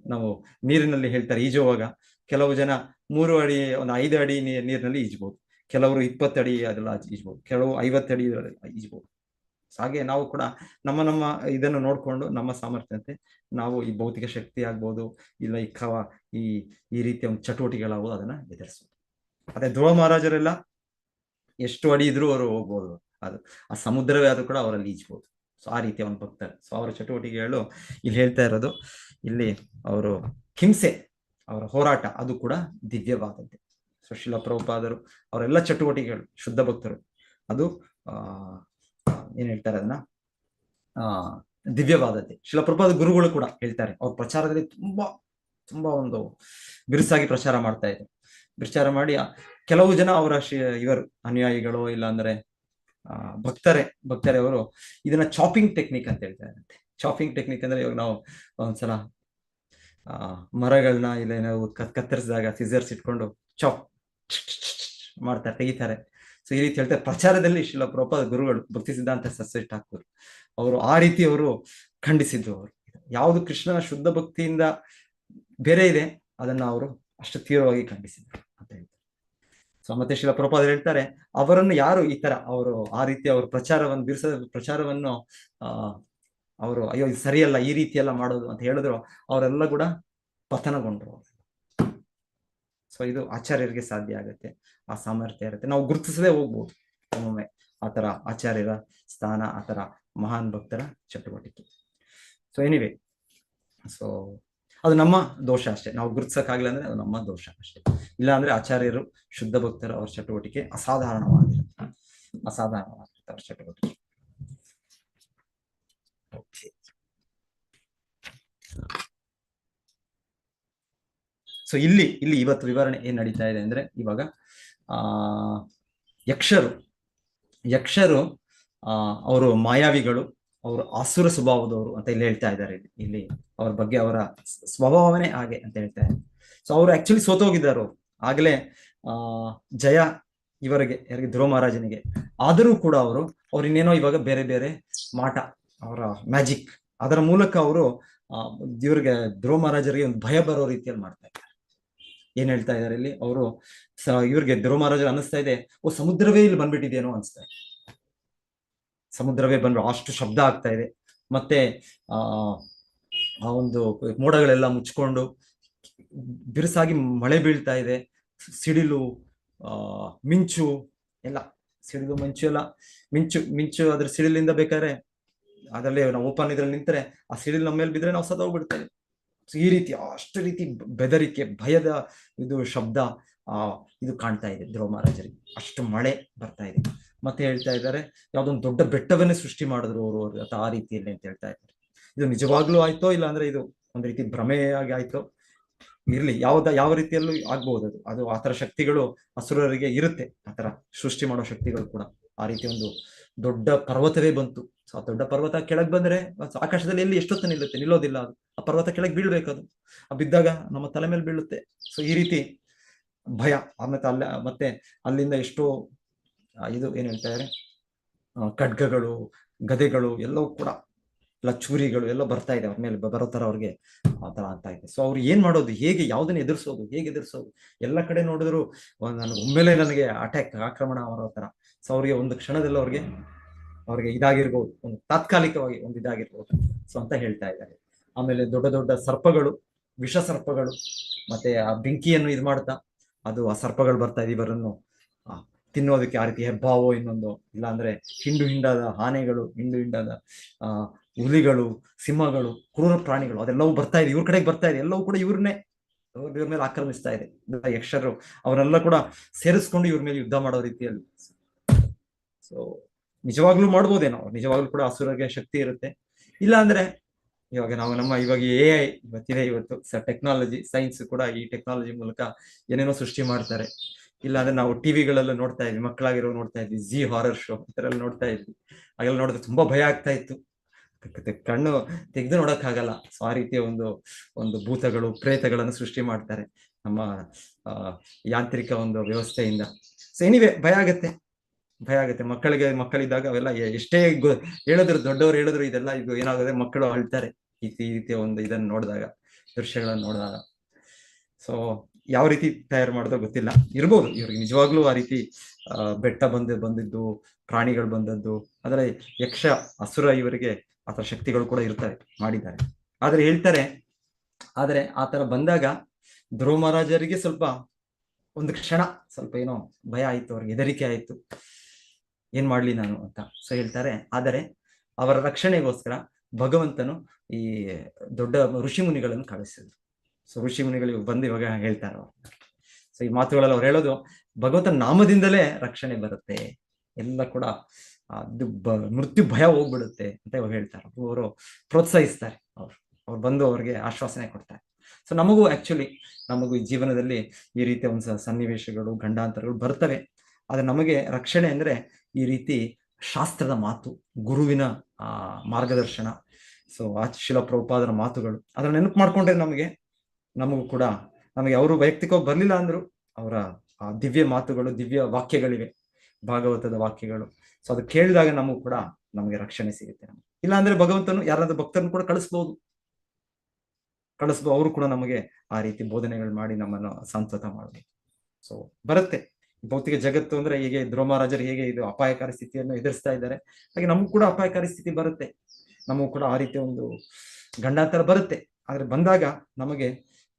ನಾವು ನೀರಿನಲ್ಲಿ ಹೇಳ್ತಾರೆ ಈಜುವಾಗ, ಕೆಲವು ಜನ 3 ಅಡಿ, 5 ಅಡಿ ನೀರಿನಲ್ಲಿ ಈಜ್ಬೋದು, ಕೆಲವರು 20 ಅಡಿ ಅದೆಲ್ಲ ಈಜ್ಬೋದು, ಕೆಲವು 50 ಅಡಿ ಈಜ್ಬೋದು. ಹಾಗೆ ನಾವು ಕೂಡ ನಮ್ಮ ಇದನ್ನು ನೋಡ್ಕೊಂಡು ನಮ್ಮ ಸಾಮರ್ಥ್ಯಂತೆ ನಾವು ಈ ಭೌತಿಕ ಶಕ್ತಿ ಆಗ್ಬೋದು, ಇಲ್ಲ ಈ ರೀತಿಯ ಒಂದು ಚಟುವಟಿಕೆಗಳಾಗ್ಬೋದು, ಅದನ್ನ ಎದುರಿಸ್ಬೋದು. ಅದೇ ಧ್ರುವ ಮಹಾರಾಜರೆಲ್ಲ ಎಷ್ಟು ಅಡಿ ಇದ್ರೂ ಅವರು ಹೋಗ್ಬೋದು, ಅದು ಆ ಸಮುದ್ರವೇ ಆದ್ರೂ ಕೂಡ ಅವರಲ್ಲಿ ಈಜ್ಬೋದು. ಸೊ ಆ ರೀತಿಯ ಒಂದು ಭಕ್ತರು. ಸೊ ಅವರ ಚಟುವಟಿಕೆಗಳು ಇಲ್ಲಿ ಹೇಳ್ತಾ ಇರೋದು, ಇಲ್ಲಿ ಅವರು ಹಿಂಸೆ, ಅವರ ಹೋರಾಟ, ಅದು ಕೂಡ ದಿವ್ಯವಾದದ್ದೇ. ಸೊ ಶಿಲ ಪ್ರಭುಪಾದರು ಅವರೆಲ್ಲ ಚಟುವಟಿಕೆಗಳು ಶುದ್ಧ ಭಕ್ತರು ಅದು ಏನ್ ಹೇಳ್ತಾರೆ ಅದನ್ನ ದಿವ್ಯವಾದದ್ದೇ. ಶಿಲ ಪ್ರಭುಪಾದ ಗುರುಗಳು ಕೂಡ ಹೇಳ್ತಾರೆ, ಅವ್ರ ಪ್ರಚಾರದಲ್ಲಿ ತುಂಬಾ ಒಂದು ಬಿರುಸಾಗಿ ಪ್ರಚಾರ ಮಾಡ್ತಾ ಇದ್ರು. ಪ್ರಚಾರ ಮಾಡಿ ಕೆಲವು ಜನ ಅವರ ಇವರು ಅನುಯಾಯಿಗಳು ಇಲ್ಲ ಅಂದ್ರೆ ಭಕ್ತರೇ ಅವರು ಇದನ್ನ ಚಾಪಿಂಗ್ ಟೆಕ್ನಿಕ್ ಅಂತ ಹೇಳ್ತಾರೆ. ಚಾಪಿಂಗ್ ಟೆಕ್ನಿಕ್ ಅಂದ್ರೆ ಇವಾಗ ನಾವು ಒಂದ್ಸಲ ಮರಗಳನ್ನ ಇಲ್ಲ ನಾವು ಕತ್ತರಿಸಿದಾಗ ಸಿಸರ್ಸ್ ಇಟ್ಕೊಂಡು ಚಾಪ್ ಮಾಡ್ತಾರೆ, ತೆಗಿತಾರೆ. ಸೊ ಈ ರೀತಿ ಹೇಳ್ತಾರೆ. ಪ್ರಚಾರದಲ್ಲಿ ಶಿಲ ಪ್ರಭುಪಾದ ಗುರುಗಳು ಭಕ್ತಿ ಸಿದ್ಧಾಂತ ಸರಸ್ವತಿ ಠಾಕೂರ್ ಅವರು ಆ ರೀತಿ ಅವರು ಖಂಡಿಸಿದ್ರು. ಅವರು ಯಾವುದು ಕೃಷ್ಣನ ಶುದ್ಧ ಭಕ್ತಿಯಿಂದ ಬೇರೆ ಇದೆ ಅದನ್ನ ಅವರು ಅಷ್ಟು ತೀವ್ರವಾಗಿ ಖಂಡಿಸಿದ್ರು ಅಂತ ಹೇಳ್ತಾರೆ. ಸೊ ಮತ್ತೆ ಶಿಲ ಪ್ರಭುಪಾದರು ಹೇಳ್ತಾರೆ, ಅವರನ್ನು ಯಾರು ಈ ತರ ಅವರು ಆ ರೀತಿ ಅವ್ರ ಪ್ರಚಾರವನ್ನು ಬಿರುಸಾದ ಪ್ರಚಾರವನ್ನು ಅವರು ಅಯ್ಯೋ ಇದು ಸರಿಯಲ್ಲ ಈ ರೀತಿ ಎಲ್ಲ ಮಾಡೋದು ಅಂತ ಹೇಳಿದ್ರು, ಅವರೆಲ್ಲ ಕೂಡ ಪತನಗೊಂಡ್ರು. ಸೊ ಇದು ಆಚಾರ್ಯರಿಗೆ ಸಾಧ್ಯ ಆಗುತ್ತೆ, ಆ ಸಾಮರ್ಥ್ಯ ಇರುತ್ತೆ. ನಾವು ಗುರುತಿಸದೆ ಹೋಗ್ಬೋದು ಒಮ್ಮೊಮ್ಮೆ ಆ ತರ ಆಚಾರ್ಯರ ಸ್ಥಾನ, ಆ ತರ ಮಹಾನ್ ಭಕ್ತರ ಚಟುವಟಿಕೆ. ಸೊ ಎನಿವೆ, ಸೊ ಅದು ನಮ್ಮ ದೋಷ ಅಷ್ಟೇ. ನಾವು ಗುರುತಿಸಕ್ಕಾಗಿಲ್ಲ ಅಂದ್ರೆ ಅದು ನಮ್ಮ ದೋಷ ಅಷ್ಟೇ. ಇಲ್ಲ ಅಂದ್ರೆ ಆಚಾರ್ಯರು ಶುದ್ಧ ಭಕ್ತರು ಅವ್ರ ಚಟುವಟಿಕೆ ಅಸಾಧಾರಣವಾಗಿರುತ್ತೆ ಅವ್ರ ಚಟುವಟಿಕೆ. ಸೊ ಇಲ್ಲಿ ಇವತ್ತು ವಿವರಣೆ ಏನ್ ನಡೀತಾ ಇದೆ ಅಂದ್ರೆ, ಇವಾಗ ಯಕ್ಷರು ಅವರು ಮಾಯಾವಿಗಳು, ಅವರು ಆಸುರ ಸ್ವಭಾವದವರು ಅಂತ ಇಲ್ಲಿ ಹೇಳ್ತಾ ಇದ್ದಾರೆ. ಇಲ್ಲಿ ಅವ್ರ ಬಗ್ಗೆ ಅವರ ಸ್ವಭಾವನೆ ಹಾಗೆ ಅಂತ ಹೇಳ್ತಾ ಇದ್ದಾರೆ. ಸೊ ಅವರು ಆಕ್ಚುಲಿ ಸೋತೋಗಿದ್ದಾರೆ. ಆಗ್ಲೇ ಜಯ ಯಾರಿಗೆ ಧ್ರುವ ಮಹಾರಾಜನಿಗೆ. ಆದರೂ ಕೂಡ ಅವರು ಇನ್ನೇನೋ ಇವಾಗ ಬೇರೆ ಬೇರೆ ಮಾಟ, ಅವರ ಮ್ಯಾಜಿಕ್, ಅದರ ಮೂಲಕ ಅವರು ಇವ್ರಿಗೆ ಧ್ರುವ ಮಹಾರಾಜರಿಗೆ ಒಂದು ಭಯ ಬರೋ ರೀತಿಯಲ್ಲಿ ಮಾಡ್ತಾ ಇದ್ದಾರೆ. ಏನ್ ಹೇಳ್ತಾ ಇದ್ದಾರೆ ಇಲ್ಲಿ ಅವರು, ಇವ್ರಿಗೆ ಧ್ರುವ ಮಹಾರಾಜರು ಅನ್ನಿಸ್ತಾ ಇದೆ, ಸಮುದ್ರವೇ ಇಲ್ಲಿ ಬಂದ್ಬಿಟ್ಟಿದೇನೋ ಅನ್ಸ್ತಾ ಇದೆ. ಸಮುದ್ರವೇ ಬಂದ್ರು, ಅಷ್ಟು ಶಬ್ದ ಆಗ್ತಾ ಇದೆ. ಮತ್ತೆ ಆ ಒಂದು ಮೋಡಗಳೆಲ್ಲ ಮುಚ್ಕೊಂಡು ಬಿರುಸಾಗಿ ಮಳೆ ಬೀಳ್ತಾ ಇದೆ. ಸಿಡಿಲು, ಮಿಂಚು ಎಲ್ಲ, ಸಿಡಿಲು ಮಿಂಚು ಎಲ್ಲ, ಮಿಂಚು ಅದ್ರ ಸಿಡಿಲಿಂದ ಬೇಕಾದ್ರೆ ಅದರಲ್ಲಿ ನಾವು ಓಪನ್ ಇದ್ರಲ್ಲಿ ನಿಂತರೆ ಆ ಸಿಡಿಲು ನಮ್ಮ ಮೇಲೆ ಬಿದ್ರೆ ನಾವು ಸತ್ತೋಗ್ಬಿಡ್ತೇವೆ. ಈ ರೀತಿ ಅಷ್ಟು ರೀತಿ ಬೆದರಿಕೆ, ಭಯದ ಇದು ಶಬ್ದ ಇದು ಕಾಣ್ತಾ ಇದೆ ಧ್ರುವ ಮಹಾರಾಜರಿಗೆ. ಅಷ್ಟು ಮಳೆ ಬರ್ತಾ ಇದೆ. ಮತ್ತೆ ಹೇಳ್ತಾ ಇದ್ದಾರೆ, ಯಾವ್ದೊಂದು ದೊಡ್ಡ ಬೆಟ್ಟವನ್ನೇ ಸೃಷ್ಟಿ ಮಾಡಿದ್ರು ಅವರು ಆ ರೀತಿಯಲ್ಲಿ ಅಂತ ಹೇಳ್ತಾ ಇದ್ದಾರೆ. ಇದು ನಿಜವಾಗ್ಲೂ ಆಯ್ತೋ ಇಲ್ಲ ಅಂದ್ರೆ ಇದು ಒಂದು ರೀತಿ ಭ್ರಮೆಯಾಗಿ ಆಯ್ತೋ, ಇರ್ಲಿ, ಯಾವ ರೀತಿಯಲ್ಲೂ ಆಗ್ಬಹುದು. ಅದು ಆತರ ಶಕ್ತಿಗಳು ಅಸುರರಿಗೆ ಇರುತ್ತೆ, ಆತರ ಸೃಷ್ಟಿ ಮಾಡೋ ಶಕ್ತಿಗಳು ಕೂಡ. ಆ ರೀತಿ ಒಂದು ದೊಡ್ಡ ಪರ್ವತವೇ ಬಂತು. ಸೊ ಆ ದೊಡ್ಡ ಪರ್ವತ ಕೆಳಗೆ ಬಂದ್ರೆ ಆಕಾಶದಲ್ಲಿ ಎಲ್ಲಿ ಎಷ್ಟೊತ್ತು ನಿಲ್ಲೋದಿಲ್ಲ. ಅದು ಆ ಪರ್ವತ ಕೆಳಗೆ ಬೀಳ್ಬೇಕು. ಅದು ಬಿದ್ದಾಗ ನಮ್ಮ ತಲೆ ಮೇಲೆ ಬೀಳುತ್ತೆ. ಸೊ ಈ ರೀತಿ ಭಯ. ಮತ್ತೆ ಅಲ್ಲಿಂದ ಎಷ್ಟೋ ಇದು ಏನ್ ಹೇಳ್ತಾ ಇದ್ದಾರೆ, ಖಡ್ಗಗಳು, ಗದೆಗಳು ಎಲ್ಲವೂ ಕೂಡ, ಎಲ್ಲ ಚೂರಿಗಳು ಎಲ್ಲ ಬರ್ತಾ ಇದೆ ಅವ್ರ ಮೇಲೆ ಬರೋ ತರ ಅವ್ರಿಗೆ ಆ ತರ ಆಗ್ತಾ ಇದೆ. ಸೊ ಅವ್ರು ಏನ್ ಮಾಡೋದು, ಹೇಗೆ, ಯಾವ್ದನ್ನ ಎದುರಿಸೋದು ಎಲ್ಲ ಕಡೆ ನೋಡಿದ್ರು ಒಮ್ಮೆಲೆ ನನಗೆ ಆಕ್ರಮಣ ಮಾಡೋ ತರ. ಸೊ ಅವ್ರಿಗೆ ಒಂದು ಕ್ಷಣದಲ್ಲಿ ಅವ್ರಿಗೆ ಇದಾಗಿರ್ಬೋದು, ಒಂದು ತಾತ್ಕಾಲಿಕವಾಗಿ ಒಂದು ಇದಾಗಿರ್ಬೋದು. ಸೊ ಅಂತ ಹೇಳ್ತಾ ಇದ್ದಾರೆ. ಆಮೇಲೆ ದೊಡ್ಡ ದೊಡ್ಡ ಸರ್ಪಗಳು, ವಿಷ ಸರ್ಪಗಳು, ಮತ್ತೆ ಆ ಬೆಂಕಿಯನ್ನು ಇದು ಮಾಡ್ತಾ ಅದು ಆ ಸರ್ಪಗಳು ಬರ್ತಾ ಇದೆ ಇವರನ್ನು ತಿನ್ನೋದಕ್ಕೆ. ಆ ರೀತಿ ಹೆಬ್ಬಾವೋ ಇನ್ನೊಂದು, ಇಲ್ಲ ಅಂದ್ರೆ ಹಿಂಡಾದ ಆನೆಗಳು, ಹಿಂಡಾದ ಹುಲಿಗಳು, ಸಿಂಹಗಳು, ಕ್ರೂರ ಪ್ರಾಣಿಗಳು ಅದೆಲ್ಲವೂ ಬರ್ತಾ ಇದೆ, ಇವ್ರ ಕಡೆಗೆ ಬರ್ತಾ ಇದೆ. ಎಲ್ಲವೂ ಕೂಡ ಇವ್ರ ಮೇಲೆ ಆಕ್ರಮಿಸ್ತಾ ಇದೆ. ಯಕ್ಷರು ಅವರೆಲ್ಲ ಕೂಡ ಸೇರಿಸ್ಕೊಂಡು ಇವ್ರ ಮೇಲೆ ಯುದ್ಧ ಮಾಡೋ ರೀತಿಯಲ್ಲಿ. ಸೊ ನಿಜವಾಗ್ಲೂ ಮಾಡ್ಬೋದೇನೋ, ನಿಜವಾಗ್ಲೂ ಕೂಡ ಅಸುರಗೆ ಶಕ್ತಿ ಇರುತ್ತೆ. ಇಲ್ಲ ಅಂದ್ರೆ ಇವಾಗ ಇವಾಗ AI ಇವತ್ತಿದೆ, ಇವತ್ತು ಟೆಕ್ನಾಲಜಿ, ಸೈನ್ಸ್ ಕೂಡ ಈ ಟೆಕ್ನಾಲಜಿ ಮೂಲಕ ಏನೇನೋ ಸೃಷ್ಟಿ ಮಾಡ್ತಾರೆ. ಇಲ್ಲ ಅಂದ್ರೆ ನಾವು ಟಿವಿಗಳೆಲ್ಲ ನೋಡ್ತಾ ಇದ್ವಿ, ಮಕ್ಕಳಾಗಿರೋ ನೋಡ್ತಾ ಇದ್ವಿ, ಜಿ ಹಾರರ್ ಶೋ ಈ ತರ ಎಲ್ಲ ನೋಡ್ತಾ ಇದ್ವಿ. ಹಾಗೆಲ್ಲ ನೋಡಿದ್ರೆ ತುಂಬಾ ಭಯ ಆಗ್ತಾ ಇತ್ತು, ಕಣ್ಣು ತೆಗೆದು ನೋಡಕ್ಕಾಗಲ್ಲ. ಸೊ ಆ ರೀತಿಯ ಒಂದು ಭೂತಗಳು, ಪ್ರೇತಗಳನ್ನು ಸೃಷ್ಟಿ ಮಾಡ್ತಾರೆ ನಮ್ಮ ಯಾಂತ್ರಿಕ ಒಂದು ವ್ಯವಸ್ಥೆಯಿಂದ. ಸೊ ಎನಿವೆ ಭಯ ಆಗತ್ತೆ. ಮಕ್ಕಳಿದ್ದಾಗ ಅವೆಲ್ಲ ಎಷ್ಟೇ ಹೇಳಿದ್ರು, ದೊಡ್ಡವರು ಹೇಳಿದ್ರು ಇದೆಲ್ಲ ಇದು ಏನಾಗುತ್ತೆ, ಮಕ್ಕಳು ಅಳ್ತಾರೆ ಈ ರೀತಿಯ ಒಂದು ಇದನ್ನ ನೋಡಿದಾಗ, ದೃಶ್ಯಗಳನ್ನು ನೋಡಿದಾಗ. ಸೊ ಯಾವ ರೀತಿ ತಯಾರು ಮಾಡೋದೋ ಗೊತ್ತಿಲ್ಲ, ಇರ್ಬೋದು ಇವ್ರಿಗೆ ನಿಜವಾಗ್ಲೂ ಆ ರೀತಿ ಬೆಟ್ಟ ಬಂದಿದ್ದು, ಪ್ರಾಣಿಗಳು ಬಂದದ್ದು. ಆದ್ರೆ ಯಕ್ಷ, ಅಸುರ ಇವರಿಗೆ ಆತರ ಶಕ್ತಿಗಳು ಕೂಡ ಇರ್ತವೆ, ಮಾಡಿದ್ದಾರೆ. ಆದ್ರೆ ಹೇಳ್ತಾರೆ, ಆದ್ರೆ ಆತರ ಬಂದಾಗ ಧ್ರುವ ಮಹಾರಾಜರಿಗೆ ಒಂದು ಕ್ಷಣ ಏನೋ ಭಯ ಆಯ್ತು, ಅವ್ರಿಗೆ ಹೆದರಿಕೆ ಆಯ್ತು, ಏನ್ ಮಾಡ್ಲಿ ನಾನು ಅಂತ. ಸೊ ಹೇಳ್ತಾರೆ, ಆದರೆ ಅವರ ರಕ್ಷಣೆಗೋಸ್ಕರ ಭಗವಂತನು ಈ ದೊಡ್ಡ ಋಷಿ ಮುನಿಗಳನ್ನು ಕಳಿಸಿದ್ರು. ಸೊ ಋಷಿ ಮುನಿಗಳು ಬಂದು ಇವಾಗ ಹೇಳ್ತಾರೆ. ಸೊ ಈ ಮಾತುಗಳಲ್ಲಿ ಅವ್ರು ಹೇಳೋದು ಭಗವಂತನ ನಾಮದಿಂದಲೇ ರಕ್ಷಣೆ ಬರುತ್ತೆ, ಎಲ್ಲ ಕೂಡ ಮೃತ್ಯು ಭಯ ಹೋಗ್ಬಿಡುತ್ತೆ ಅಂತ ಇವ್ರು ಹೇಳ್ತಾರೆ. ಅವರು ಪ್ರೋತ್ಸಾಹಿಸ್ತಾರೆ, ಅವ್ರು ಬಂದು ಅವ್ರಿಗೆ ಆಶ್ವಾಸನೆ ಕೊಡ್ತಾರೆ. ಸೊ ನಮಗೂ ನಮಗೂ ಈ ಜೀವನದಲ್ಲಿ ಈ ರೀತಿಯ ಒಂದು ಸನ್ನಿವೇಶಗಳು, ಗಂಡಾಂತರಗಳು ಬರ್ತವೆ. ಆದ್ರೆ ನಮಗೆ ರಕ್ಷಣೆ ಅಂದ್ರೆ ಈ ರೀತಿ ಶಾಸ್ತ್ರದ ಮಾತು, ಗುರುವಿನ ಮಾರ್ಗದರ್ಶನ, ಸೊ ಶಿಲ ಪ್ರಭುಪಾದರ ಮಾತುಗಳು, ಅದನ್ನ ನೆನಪು ಮಾಡ್ಕೊಂಡ್ರೆ ನಮಗೂ ಕೂಡ ನಮಗೆ ಅವರು ವೈಯಕ್ತಿಕವಾಗಿ ಬರ್ಲಿಲ್ಲ ಅಂದ್ರು ಅವರ ದಿವ್ಯ ಮಾತುಗಳು, ದಿವ್ಯ ವಾಕ್ಯಗಳಿವೆ, ಭಾಗವತದ ವಾಕ್ಯಗಳು. ಸೊ ಅದು ಕೇಳಿದಾಗ ನಮಗೆ ರಕ್ಷಣೆ ಸಿಗುತ್ತೆ. ಇಲ್ಲ ಅಂದ್ರೆ ಭಗವಂತನು ಯಾರಾದ್ರೂ ಭಕ್ತರನ್ನು ಕೂಡ ಕಳಿಸ್ಬೋದು, ಅವರು ಕೂಡ ನಮಗೆ ಆ ರೀತಿ ಬೋಧನೆಗಳು ಮಾಡಿ ನಮ್ಮನ್ನು ಸಾಂತ್ವತ ಮಾಡಬೇಕು. ಸೊ ಬರುತ್ತೆ ಭೌತಿಕ ಜಗತ್ತು ಅಂದ್ರೆ ಹೇಗೆ ಧ್ರುವ ಮಹಾರಾಜರು ಹೇಗೆ ಇದು ಅಪಾಯಕಾರಿ ಸ್ಥಿತಿಯನ್ನು ಎದುರಿಸ್ತಾ ಇದ್ದಾರೆ, ಹಾಗೆ ನಮಗೂ ಕೂಡ ಅಪಾಯಕಾರಿ ಸ್ಥಿತಿ ಬರುತ್ತೆ, ನಮಗೂ ಕೂಡ ಆ ರೀತಿಯ ಒಂದು ಗಂಡಾಂತರ ಬರುತ್ತೆ. ಆದ್ರೆ ಬಂದಾಗ ನಮಗೆ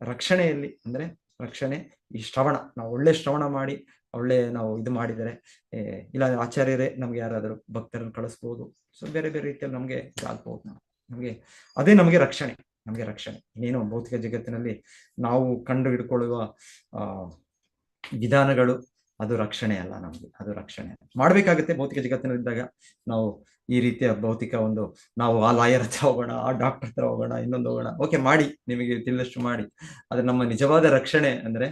ರಕ್ಷಣೆಯಲ್ಲಿ ಅಂದ್ರೆ ರಕ್ಷಣೆ ಈ ಶ್ರವಣ, ನಾವು ಒಳ್ಳೆ ಶ್ರವಣ ಮಾಡಿ ಒಳ್ಳೆ ನಾವು ಇದು ಮಾಡಿದರೆ, ಇಲ್ಲ ಆಚಾರ್ಯರೇ ನಮ್ಗೆ ಯಾರಾದರೂ ಭಕ್ತರನ್ನು ಕಳಿಸ್ಬೋದು. ಸೊ ಬೇರೆ ಬೇರೆ ರೀತಿಯಲ್ಲಿ ನಮ್ಗೆ ಇದಾಗ್ಬೋದು. ಅದೇ ನಮಗೆ ರಕ್ಷಣೆ. ಇನ್ನೇನು ಭೌತಿಕ ಜಗತ್ತಿನಲ್ಲಿ ನಾವು ಕಂಡು ಹಿಡ್ಕೊಳ್ಳುವ ವಿಧಾನಗಳು ಅದು ರಕ್ಷಣೆ ಅಲ್ಲ, ಅದು ರಕ್ಷಣೆ ಮಾಡ್ಬೇಕಾಗತ್ತೆ. ಭೌತಿಕ ಜಗತ್ತಿನಲ್ಲಿದ್ದಾಗ ನಾವು ಈ ರೀತಿಯ ಭೌತಿಕ ನಾವು ಆ ಲಾಯರ್ ಹತ್ರ ಹೋಗೋಣ, ಆ ಡಾಕ್ಟರ್ ಹತ್ರ ಹೋಗೋಣ, ಇನ್ನೊಂದು ಹೋಗೋಣ, ಓಕೆ ಮಾಡಿ, ನಿಮಗೆ ತಿಳಿದಷ್ಟು ಮಾಡಿ. ಆದ್ರೆ ನಮ್ಮ ನಿಜವಾದ ರಕ್ಷಣೆ ಅಂದ್ರೆ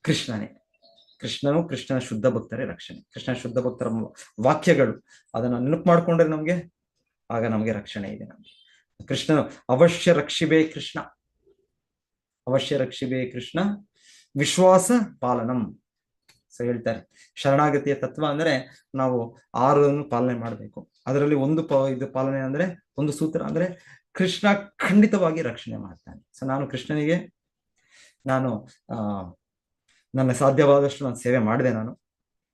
ಕೃಷ್ಣನ ಶುದ್ಧ ಭಕ್ತರೇ ರಕ್ಷಣೆ. ಕೃಷ್ಣನ ಶುದ್ಧ ಭಕ್ತರ ವಾಕ್ಯಗಳು ಅದನ್ನ ನೆನಪು ಮಾಡ್ಕೊಂಡ್ರೆ ಆಗ ನಮಗೆ ರಕ್ಷಣೆ ಇದೆ. ಕೃಷ್ಣನು ಅವಶ್ಯ ರಕ್ಷಿಬೇ ಕೃಷ್ಣ ವಿಶ್ವಾಸ ಪಾಲನಂ. ಸೊ ಹೇಳ್ತಾರೆ, ಶರಣಾಗತಿಯ ತತ್ವ ಅಂದ್ರೆ ನಾವು 6 ಪಾಲನೆ ಮಾಡಬೇಕು. ಅದರಲ್ಲಿ ಇದು ಪಾಲನೆ ಅಂದ್ರೆ ಒಂದು ಸೂತ್ರ ಅಂದ್ರೆ ಕೃಷ್ಣ ಖಂಡಿತವಾಗಿ ರಕ್ಷಣೆ ಮಾಡ್ತಾನೆ. ಸೊ ನಾನು ಕೃಷ್ಣನಿಗೆ ನನ್ನ ಸಾಧ್ಯವಾದಷ್ಟು ನಾನು ಸೇವೆ ಮಾಡಿದೆ. ನಾನು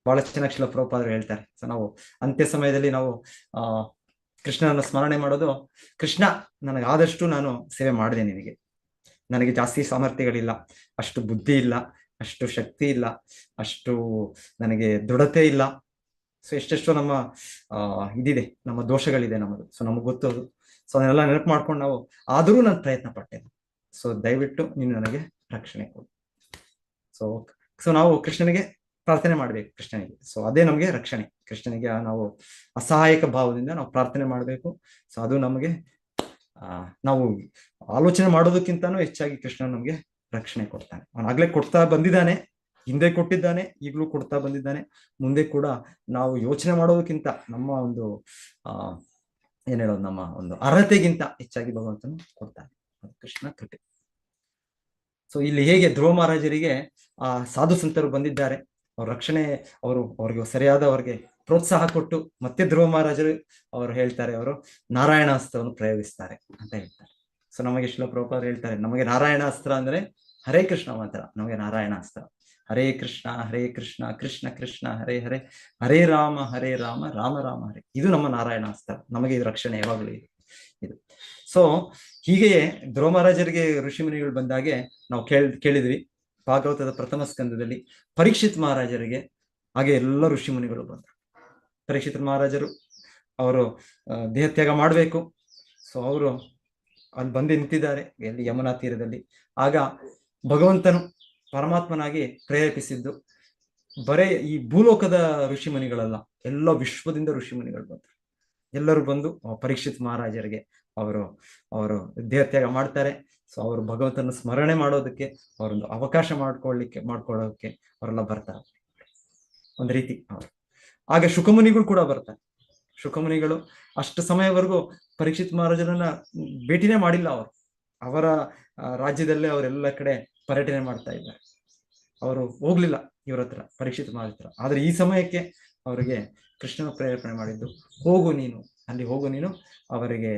ಬಹಳ ಚೆನ್ನಾಗಿ ಶಿಲ ಪ್ರಭುಪಾದರು ಹೇಳ್ತಾರೆ. ಸೊ ನಾವು ಅಂತ್ಯ ಸಮಯದಲ್ಲಿ ನಾವು ಕೃಷ್ಣನನ್ನು ಸ್ಮರಣೆ ಮಾಡೋದು, ಕೃಷ್ಣ ನನಗಾದಷ್ಟು ನಾನು ಸೇವೆ ಮಾಡಿದೆ ನಿನಗೆ. ನನಗೆ ಜಾಸ್ತಿ ಸಾಮರ್ಥ್ಯಗಳಿಲ್ಲ, ಅಷ್ಟು ಬುದ್ಧಿ ಇಲ್ಲ, ಅಷ್ಟು ಶಕ್ತಿ ಇಲ್ಲ, ಅಷ್ಟು ನನಗೆ ದೃಢತೆ ಇಲ್ಲ. ಸೊ ಎಷ್ಟೆಷ್ಟೋ ನಮ್ಮ ಇದಿದೆ, ನಮ್ಮ ದೋಷಗಳಿದೆ ನಮ್ಮದು. ಸೊ ನಮಗೆ ಗೊತ್ತದು. ಸೊ ಅದನ್ನೆಲ್ಲ ನೆನಪು ಮಾಡ್ಕೊಂಡು ಆದರೂ ನಾನು ಪ್ರಯತ್ನ ಪಟ್ಟೆ. ಸೊ ದಯವಿಟ್ಟು ನೀನು ನನಗೆ ರಕ್ಷಣೆ ಕೊಡು. ಸೊ ನಾವು ಕೃಷ್ಣನಿಗೆ ಪ್ರಾರ್ಥನೆ ಮಾಡ್ಬೇಕು, ಕೃಷ್ಣನಿಗೆ. ಸೊ ಅದೇ ನಮಗೆ ರಕ್ಷಣೆ. ಕೃಷ್ಣನಿಗೆ ನಾವು ಅಸಹಾಯಕ ಭಾವದಿಂದ ನಾವು ಪ್ರಾರ್ಥನೆ ಮಾಡಬೇಕು. ಸೊ ಅದು ನಮಗೆ ನಾವು ಆಲೋಚನೆ ಮಾಡೋದಕ್ಕಿಂತನೂ ಹೆಚ್ಚಾಗಿ ಕೃಷ್ಣ ನಮಗೆ ರಕ್ಷಣೆ ಕೊಡ್ತಾನೆ. ಅವನಾಗ್ಲೇ ಕೊಡ್ತಾ ಬಂದಿದ್ದಾನೆ, ಹಿಂದೆ ಕೊಟ್ಟಿದ್ದಾನೆ, ಈಗಲೂ ಕೊಡ್ತಾ ಬಂದಿದ್ದಾನೆ, ಮುಂದೆ ಕೂಡ ನಾವು ಯೋಚನೆ ಮಾಡೋದಕ್ಕಿಂತ ನಮ್ಮ ನಮ್ಮ ಒಂದು ಅರ್ಹತೆಗಿಂತ ಹೆಚ್ಚಾಗಿ ಭಗವಂತನು ಕೊಡ್ತಾನೆ. ಕೃಷ್ಣ ಕೃಪೆ. ಸೊ ಇಲ್ಲಿ ಹೇಗೆ ಧ್ರುವ ಮಹಾರಾಜರಿಗೆ ಸಾಧು ಸಂತರು ಬಂದಿದ್ದಾರೆ, ಅವ್ರ ರಕ್ಷಣೆ, ಅವ್ರಿಗೆ ಸರಿಯಾದ ಅವ್ರಿಗೆ ಪ್ರೋತ್ಸಾಹ ಕೊಟ್ಟು ಮತ್ತೆ ಧ್ರುವ ಮಹಾರಾಜರು ಅವರು ಹೇಳ್ತಾರೆ, ಅವರು ನಾರಾಯಣಾಸ್ತ್ರವನ್ನು ಪ್ರಯೋಗಿಸ್ತಾರೆ ಅಂತ ಹೇಳ್ತಾರೆ. ಸೊ ನಮಗೆ ಶಿಲ ಪ್ರಭುಪಾದರು ಹೇಳ್ತಾರೆ, ನಮಗೆ ನಾರಾಯಣಾಸ್ತ್ರ ಅಂದ್ರೆ ಹರೇ ಕೃಷ್ಣ ಮಾತ್ರ. ನಮಗೆ ನಾರಾಯಣಾಸ್ತ್ರ ಹರೇ ಕೃಷ್ಣ ಕೃಷ್ಣ ಕೃಷ್ಣ ಹರೇ ಹರೇ, ಹರೇ ರಾಮ ರಾಮ ರಾಮ ಹರೇ. ಇದು ನಮ್ಮ ನಾರಾಯಣಾಸ್ತ್ರ. ನಮಗೆ ಇದು ರಕ್ಷಣೆ ಯಾವಾಗಲೂ ಇದು. ಸೊ ಹೀಗೆಯೇ ಧ್ರುವ ಮಹಾರಾಜರಿಗೆ ಋಷಿಮುನಿಗಳು ಬಂದಾಗೆ ನಾವು ಕೇಳಿದ್ವಿ ಭಾಗವತದ ಪ್ರಥಮ ಸ್ಕಂದದಲ್ಲಿ ಪರೀಕ್ಷಿತ್ ಮಹಾರಾಜರಿಗೆ ಹಾಗೆ ಎಲ್ಲ ಋಷಿಮುನಿಗಳು ಬಂದರು. ಪರೀಕ್ಷಿತ್ ಮಹಾರಾಜರು ಅವರು ದೇಹತ್ಯಾಗ ಮಾಡಬೇಕು. ಸೊ ಅವರು ಅಲ್ಲಿ ಬಂದು ನಿಂತಿದ್ದಾರೆ ಎಲ್ಲಿ ಯಮುನಾ ತೀರದಲ್ಲಿ. ಆಗ ಭಗವಂತನು ಪರಮಾತ್ಮನಾಗಿ ಪ್ರೇರೇಪಿಸಿದ್ದು ಬರೇ ಈ ಭೂಲೋಕದ ಋಷಿಮುನಿಗಳಲ್ಲ, ಎಲ್ಲ ವಿಶ್ವದಿಂದ ಋಷಿಮುನಿಗಳು ಬಂದರು. ಎಲ್ಲರೂ ಬಂದು ಪರೀಕ್ಷಿತ್ ಮಹಾರಾಜರಿಗೆ ಅವರು ದೇಹತ್ಯಾಗ ಮಾಡ್ತಾರೆ. ಸೊ ಅವರು ಭಗವಂತನ ಸ್ಮರಣೆ ಮಾಡೋದಕ್ಕೆ ಅವರೊಂದು ಅವಕಾಶ ಮಾಡ್ಕೊಳ್ಳೋಕೆ ಅವರೆಲ್ಲ ಬರ್ತಾರೆ ಒಂದು ರೀತಿ. ಆಗ ಶುಕಮುನಿಗಳು ಕೂಡ ಬರ್ತಾರೆ. ಶುಕಮುನಿಗಳು ಅಷ್ಟು ಸಮಯವರೆಗೂ ಪರೀಕ್ಷಿತ್ ಮಹಾರಾಜರನ್ನ ಭೇಟಿನೇ ಮಾಡಿಲ್ಲ. ಅವರ ರಾಜ್ಯದಲ್ಲೇ ಅವರೆಲ್ಲ ಕಡೆ ಪರ್ಯಟನೆ ಮಾಡ್ತಾ ಇದ್ದಾರೆ. ಅವರು ಹೋಗ್ಲಿಲ್ಲ ಇವ್ರ ಹತ್ರ, ಪರೀಕ್ಷಿತ್ ಮಹಾರಾಜ ಹತ್ರ. ಆದ್ರೆ ಈ ಸಮಯಕ್ಕೆ ಅವರಿಗೆ ಕೃಷ್ಣನ ಪ್ರೇರೇಪಣೆ ಮಾಡಿದ್ದು, ಹೋಗು ನೀನು ಅವರಿಗೆ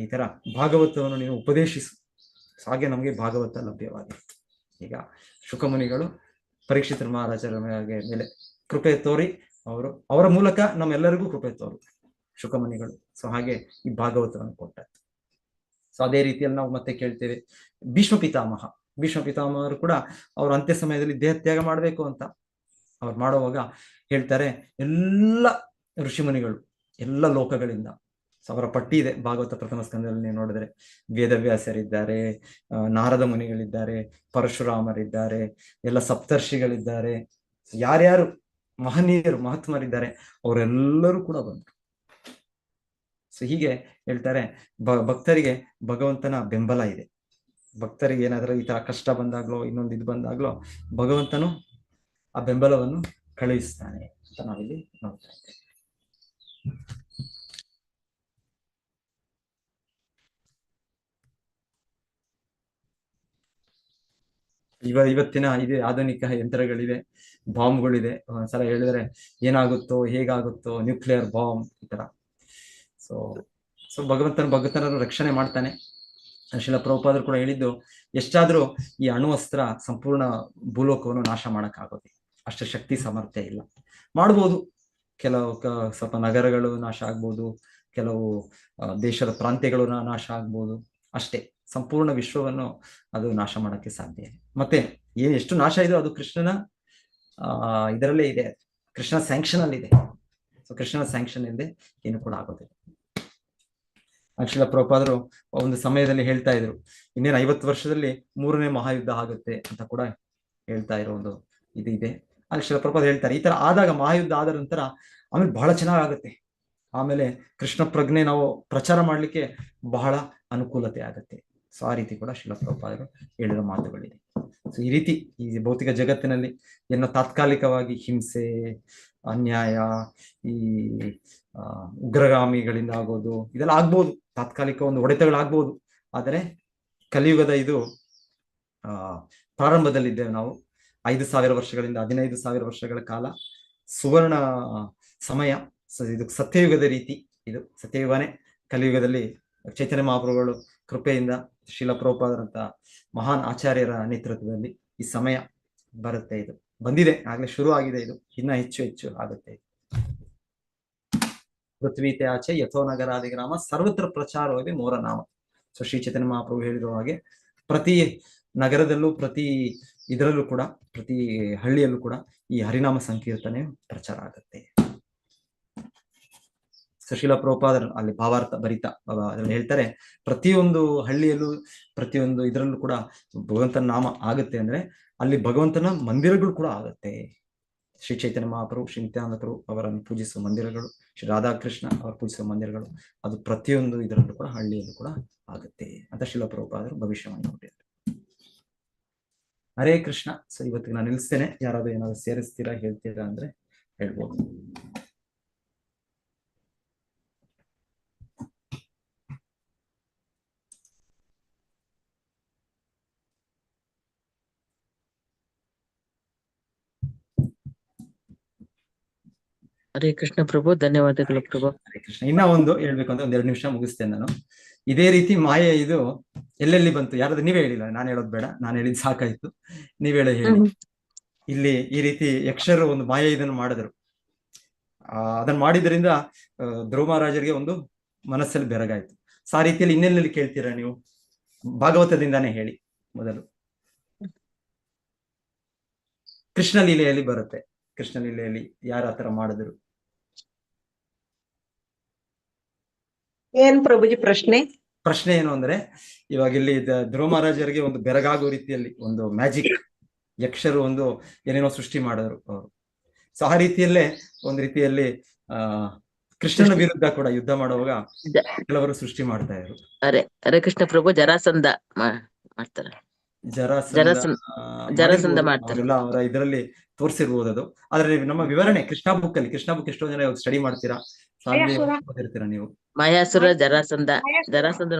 ಈ ತರ ಭಾಗವತವನ್ನು ನೀನು ಉಪದೇಶಿಸು. ಹಾಗೆ ನಮಗೆ ಭಾಗವತ ಲಭ್ಯವಾಗಿದೆ. ಈಗ ಶುಕಮುನಿಗಳು ಪರೀಕ್ಷಿತ ಮಹಾರಾಜರ ಮೇಲೆ ಕೃಪೆ ತೋರಿ ಅವರ ಮೂಲಕ ನಮ್ಮೆಲ್ಲರಿಗೂ ಕೃಪೆ ತೋರು ಶುಕಮುನಿಗಳು. ಸೊ ಹಾಗೆ ಈ ಭಾಗವತವನ್ನು ಕೊಟ್ಟ. ಸೊ ಅದೇ ರೀತಿಯಲ್ಲಿ ನಾವು ಮತ್ತೆ ಕೇಳ್ತೇವೆ ಭೀಷ್ಮ ಪಿತಾಮಹರು ಕೂಡ ಅವರು ಅಂತ್ಯ ಸಮಯದಲ್ಲಿ ದೇಹತ್ಯಾಗ ಮಾಡಬೇಕು ಅಂತ ಅವ್ರು ಮಾಡುವಾಗ ಹೇಳ್ತಾರೆ, ಎಲ್ಲ ಋಷಿಮುನಿಗಳು ಎಲ್ಲ ಲೋಕಗಳಿಂದ ಅವರ ಪಟ್ಟಿ ಇದೆ ಭಾಗವತ ಪ್ರಥಮ ಸ್ಕಂದದಲ್ಲಿ ನೀವು ನೋಡಿದ್ರೆ. ವೇದವ್ಯಾಸರಿದ್ದಾರೆ, ನಾರದ ಮುನಿಗಳಿದ್ದಾರೆ, ಪರಶುರಾಮರಿದ್ದಾರೆ, ಎಲ್ಲ ಸಪ್ತರ್ಷಿಗಳಿದ್ದಾರೆ, ಯಾರ್ಯಾರು ಮಹನೀಯರು ಮಹಾತ್ಮರಿದ್ದಾರೆ ಅವರೆಲ್ಲರೂ ಕೂಡ ಬಂದರು. ಸೊ ಹೀಗೆ ಹೇಳ್ತಾರೆ, ಭಕ್ತರಿಗೆ ಭಗವಂತನ ಬೆಂಬಲ ಇದೆ. ಭಕ್ತರಿಗೆ ಏನಾದರೂ ಈ ತರ ಕಷ್ಟ ಬಂದಾಗ್ಲೋ ಇನ್ನೊಂದು ಇದು ಬಂದಾಗ್ಲೋ ಭಗವಂತನು ಆ ಬೆಂಬಲವನ್ನು ಕಳುಹಿಸ್ತಾನೆ ಅಂತ ನಾವಿಲ್ಲಿ ನೋಡ್ತಾ ಇದ್ದೇವೆ. ಇವತ್ತಿನ ಇದೆ ಆಧುನಿಕ ಯಂತ್ರಗಳಿದೆ, ಬಾಂಬ್ಗಳಿದೆ. ಒಂದ್ಸಲ ಹೇಳಿದ್ರೆ ಏನಾಗುತ್ತೋ ಹೇಗಾಗುತ್ತೋ, ನ್ಯೂಕ್ಲಿಯರ್ ಬಾಂಬ್ ಈ ತರ. ಸೊ ಭಗವಂತನ ರಕ್ಷಣೆ ಮಾಡ್ತಾನೆ. ಶ್ರೀಲ ಪ್ರಭುಪಾದರು ಕೂಡ ಹೇಳಿದ್ದು, ಎಷ್ಟಾದ್ರೂ ಈ ಅಣ್ವಸ್ತ್ರ ಸಂಪೂರ್ಣ ಭೂಲೋಕವನ್ನು ನಾಶ ಮಾಡಕ್ಕಾಗೋದಿಲ್ಲ, ಅಷ್ಟು ಶಕ್ತಿ ಸಾಮರ್ಥ್ಯ ಇಲ್ಲ. ಮಾಡ್ಬೋದು, ಕೆಲವು ಸ್ವಲ್ಪ ನಗರಗಳು ನಾಶ ಆಗ್ಬೋದು, ಕೆಲವು ದೇಶದ ಪ್ರಾಂತ್ಯಗಳು ನಾಶ ಆಗ್ಬೋದು, ಅಷ್ಟೇ. ಸಂಪೂರ್ಣ ವಿಶ್ವವನ್ನು ಅದು ನಾಶ ಮಾಡಕ್ಕೆ ಸಾಧ್ಯ ಇದೆ. ಮತ್ತೆ ಎಷ್ಟು ನಾಶ ಇದೆಯೋ ಅದು ಕೃಷ್ಣನ ಇದರಲ್ಲೇ ಇದೆ, ಕೃಷ್ಣ ಸ್ಯಾಂಕ್ಷನ್ ಅಲ್ಲಿ ಇದೆ. ಸೊ ಕೃಷ್ಣನ ಸ್ಯಾಂಕ್ಷನ್ ಇಲ್ಲದೆ ಏನು ಕೂಡ ಆಗೋದಿಲ್ಲ. ಶ್ರೀಲ ಪ್ರಭುಪಾದರು ಒಂದು ಸಮಯದಲ್ಲಿ ಹೇಳ್ತಾ ಇದ್ರು, ಇನ್ನೇನು 50 ವರ್ಷದಲ್ಲಿ 3ನೇ ಮಹಾಯುದ್ಧ ಆಗುತ್ತೆ ಅಂತ ಕೂಡ ಹೇಳ್ತಾ ಇರೋ ಒಂದು ಇದು ಇದೆ. ಅಲ್ಲಿ ಶ್ರೀಲ ಪ್ರಭುಪಾದ ಹೇಳ್ತಾರೆ, ಈ ತರ ಆದಾಗ ಮಹಾಯುದ್ಧ ಆದ ನಂತರ ಆಮೇಲೆ ಬಹಳ ಚೆನ್ನಾಗುತ್ತೆ, ಆಮೇಲೆ ಕೃಷ್ಣ ಪ್ರಜ್ಞೆ ನಾವು ಪ್ರಚಾರ ಮಾಡ್ಲಿಕ್ಕೆ ಬಹಳ ಅನುಕೂಲತೆ ಆಗುತ್ತೆ. ಸೊ ಆ ರೀತಿ ಕೂಡ ಶ್ರೀಲ ಪ್ರಭುಪಾದರು ಹೇಳಿರೋ ಮಾತುಗಳಿದೆ. ಸೊ ಈ ರೀತಿ ಈ ಭೌತಿಕ ಜಗತ್ತಿನಲ್ಲಿ ಏನೋ ತಾತ್ಕಾಲಿಕವಾಗಿ ಹಿಂಸೆ, ಅನ್ಯಾಯ, ಈ ಉಗ್ರಗಾಮಿಗಳಿಂದ ಆಗೋದು ಇದೆಲ್ಲ ಆಗ್ಬೋದು, ತಾತ್ಕಾಲಿಕ ಒಂದು ಹೊಡೆತಗಳಾಗ್ಬೋದು. ಆದರೆ ಕಲಿಯುಗದ ಇದು ಪ್ರಾರಂಭದಲ್ಲಿದ್ದೇವೆ ನಾವು. 5,000 ವರ್ಷಗಳಿಂದ 15,000 ವರ್ಷಗಳ ಕಾಲ ಸುವರ್ಣ ಸಮಯ. ಇದು ಸತ್ಯಯುಗದ ರೀತಿ, ಇದು ಸತ್ಯಯುಗನೇ. ಕಲಿಯುಗದಲ್ಲಿ ಚೈತನ್ಯ ಮಹಾಪ್ರಭುಗಳು ಕೃಪೆಯಿಂದ ಶ್ರೀಲ ಪ್ರಭುಪಾದರಂತ ಮಹಾನ್ ಆಚಾರ್ಯರ ನೇತೃತ್ವದಲ್ಲಿ ಈ ಸಮಯ ಬರುತ್ತೆ. ಇದು ಬಂದಿದೆ, ಆಗ್ಲೇ ಶುರು ಆಗಿದೆ, ಇದು ಇನ್ನ ಹೆಚ್ಚು ಆಗುತ್ತೆ. ಪೃಥ್ವೀತೆ ಆಚೆ ಯಥೋ ನಗರಾದಿ ಗ್ರಾಮ ಸರ್ವತ್ರ ಪ್ರಚಾರವೇ ಮೋರ ನಾಮ. ಸೊ ಶ್ರೀ ಚೈತನ್ಯ ಮಹಾಪ್ರಭು ಹೇಳಿರುವ ಹಾಗೆ ಪ್ರತಿ ನಗರದಲ್ಲೂ, ಪ್ರತಿ ಇದರಲ್ಲೂ ಕೂಡ, ಪ್ರತಿ ಹಳ್ಳಿಯಲ್ಲೂ ಕೂಡ ಈ ಹರಿನಾಮ ಸಂಕೀರ್ತನೆ ಪ್ರಚಾರ ಆಗುತ್ತೆ. ಶ್ರೀಲ ಪ್ರಭುಪಾದರು ಅಲ್ಲಿ ಭಾವಾರ್ಥ ಭರಿತ ಅದ್ರಲ್ಲಿ ಹೇಳ್ತಾರೆ, ಪ್ರತಿಯೊಂದು ಹಳ್ಳಿಯಲ್ಲೂ ಪ್ರತಿಯೊಂದು ಇದರಲ್ಲೂ ಕೂಡ ಭಗವಂತನ ನಾಮ ಆಗುತ್ತೆ ಅಂದ್ರೆ ಅಲ್ಲಿ ಭಗವಂತನ ಮಂದಿರಗಳು ಕೂಡ ಆಗುತ್ತೆ. ಶ್ರೀ ಚೈತನ್ಯ ಮಹಾಪ್ರಭು, ಶ್ರೀ ನಿತ್ಯಾನಂದ ಪ್ರಭು ಅವರನ್ನು ಪೂಜಿಸುವ ಮಂದಿರಗಳು, ಶ್ರೀ ರಾಧಾಕೃಷ್ಣ ಅವರು ಪೂಜಿಸುವ ಮಂದಿರಗಳು, ಅದು ಪ್ರತಿಯೊಂದು ಇದರಲ್ಲೂ ಕೂಡ ಹಳ್ಳಿಯಲ್ಲೂ ಕೂಡ ಆಗುತ್ತೆ ಅಂತ ಶ್ರೀಲ ಪ್ರಭುಪಾದರು ಭವಿಷ್ಯವಾಣಿ ಕೊಟ್ಟಿದ್ದಾರೆ. ಹರೇ ಕೃಷ್ಣ. ಸೊ ಇವತ್ತಿಗೆ ನಾನು ನಿಲ್ಲಿಸ್ತೇನೆ. ಯಾರಾದ್ರೂ ಏನಾದ್ರು ಸೇರಿಸ್ತೀರಾ, ಹೇಳ್ತೀರಾ ಅಂದ್ರೆ ಹೇಳ್ಬೋದು. ಹರೇ ಕೃಷ್ಣ ಪ್ರಭು, ಧನ್ಯವಾದಗಳು ಪ್ರಭು. ಹರೇ ಕೃಷ್ಣ. ಇನ್ನ ಒಂದು ಹೇಳ್ಬೇಕು ಅಂತ 2 ನಿಮಿಷ ಮುಗಿಸ್ತೇನೆ ನಾನು. ಇದೇ ರೀತಿ ಮಾಯೆ ಇದು ಎಲ್ಲೆಲ್ಲಿ ಬಂತು? ಯಾರಾದ್ರೂ ನೀವೇ ಹೇಳಿಲ್ಲ, ನಾನು ಹೇಳೋದು ಬೇಡ, ನಾನು ಹೇಳಿದ್ ಸಾಕಾಯ್ತು, ನೀವೇಳ ಹೇಳಿ. ಇಲ್ಲಿ ಈ ರೀತಿ ಯಕ್ಷರು ಒಂದು ಮಾಯೆ ಇದನ್ನು ಮಾಡಿದ್ರು. ಅದನ್ನ ಮಾಡಿದ್ರಿಂದ ಧ್ರುವ ಮಹಾರಾಜರಿಗೆ ಒಂದು ಮನಸ್ಸಲ್ಲಿ ಬೆರಗಾಯ್ತು. ಸೊ ಆ ರೀತಿಯಲ್ಲಿ ಇನ್ನೆಲ್ಲಿ ಕೇಳ್ತೀರಾ ನೀವು? ಭಾಗವತದಿಂದಾನೇ ಹೇಳಿ ಮೊದಲು. ಕೃಷ್ಣ ಲೀಲೆಯಲ್ಲಿ ಬರುತ್ತೆ. ಕೃಷ್ಣ ಲೀಲೆಯಲ್ಲಿ ಯಾರು ಆತರ ಮಾಡಿದ್ರು? ಏನ್ ಪ್ರಭುಜಿ ಪ್ರಶ್ನೆ? ಪ್ರಶ್ನೆ ಏನು ಅಂದ್ರೆ, ಇವಾಗ ಇಲ್ಲಿ ಧ್ರುವ ಮಹಾರಾಜರಿಗೆ ಒಂದು ಬೆರಗಾಗೋ ರೀತಿಯಲ್ಲಿ ಒಂದು ಮ್ಯಾಜಿಕ್, ಯಕ್ಷರು ಒಂದು ಏನೇನೋ ಸೃಷ್ಟಿ ಮಾಡಿದ್ರು ಅವರು. ಸೊ ಆ ರೀತಿಯಲ್ಲೇ ಒಂದು ರೀತಿಯಲ್ಲಿ ಕೃಷ್ಣನ ವಿರುದ್ಧ ಕೂಡ ಯುದ್ಧ ಮಾಡುವಾಗ ಕೆಲವರು ಸೃಷ್ಟಿ ಮಾಡ್ತಾ ಇದ್ರು. ಹರೇ ಕೃಷ್ಣ ಪ್ರಭು, ಜರಾಸಂಧ ಮಾಡ್ತಾರೆ, ಜರಾಸಂಧ ಮಾಡ್ತಾರೆ. ಅವರ ಇದರಲ್ಲಿ ತೋರಿಸಿರ್ಬೋದು ಅದು. ಆದ್ರೆ ನಮ್ಮ ವಿವರಣೆ ಕೃಷ್ಣ ಬುಕ್ ಎಷ್ಟೋ ಜನ ಸ್ಟಡಿ ಮಾಡ್ತೀರಾ, ಓದಿರ್ತೀರಾ ನೀವು. ಮಾಯಾಸುರ, ಜರಾಸಂಧ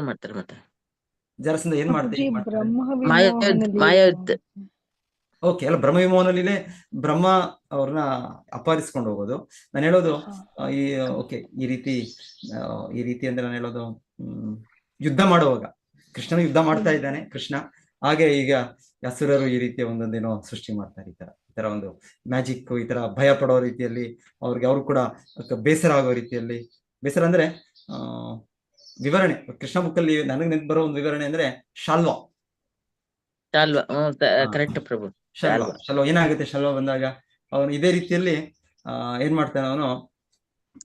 ಮಾಡ್ತಾರೆ. ಮತ್ತೆ ಜರಾಸಂಧ ಏನ್ ಮಾಡ್ತಾರೆ? ಮಾಯಾಯುದ್ಧ. ಓಕೆ, ಅಲ್ಲ ಬ್ರಹ್ಮ ವಿಮೋಹನಲ್ಲಿನೇ ಬ್ರಹ್ಮ ಅವ್ರನ್ನ ಅಪಹರಿಸ್ಕೊಂಡು ಹೋಗೋದು. ನಾನು ಹೇಳೋದು ಈ ರೀತಿ ಅಂದ್ರೆ ನಾನು ಹೇಳೋದು, ಯುದ್ಧ ಮಾಡುವಾಗ ಕೃಷ್ಣನ ಯುದ್ಧ ಮಾಡ್ತಾ ಇದ್ದಾನೆ ಕೃಷ್ಣ, ಹಾಗೆ ಈಗ ಅಸುರರು ಈ ರೀತಿಯ ಒಂದೊಂದೇನೋ ಸೃಷ್ಟಿ ಮಾಡ್ತಾರೆ. ಈ ತರ ಒಂದು ಮ್ಯಾಜಿಕ್, ಈ ತರ ಭಯ ಪಡೋ ರೀತಿಯಲ್ಲಿ, ಅವ್ರು ಕೂಡ ಬೇಸರ ಆಗೋ ರೀತಿಯಲ್ಲಿ. ಬೇಸರ ಅಂದ್ರೆ ವಿವರಣೆ ಕೃಷ್ಣ ಬುಕ್ ಅಲ್ಲಿ ನನಗೆ ನೆನಪು ಬರೋ ಒಂದು ವಿವರಣೆ ಅಂದ್ರೆ ಶಾಲ್ವಾ. ಕರೆಕ್ಟ್ ಪ್ರಭು. ಶಾಲ್ವಾ ಏನಾಗುತ್ತೆ? ಶಾಲ್ವಾ ಬಂದಾಗ ಅವನು ಇದೇ ರೀತಿಯಲ್ಲಿ ಏನ್ ಮಾಡ್ತಾನೆ, ಅವನು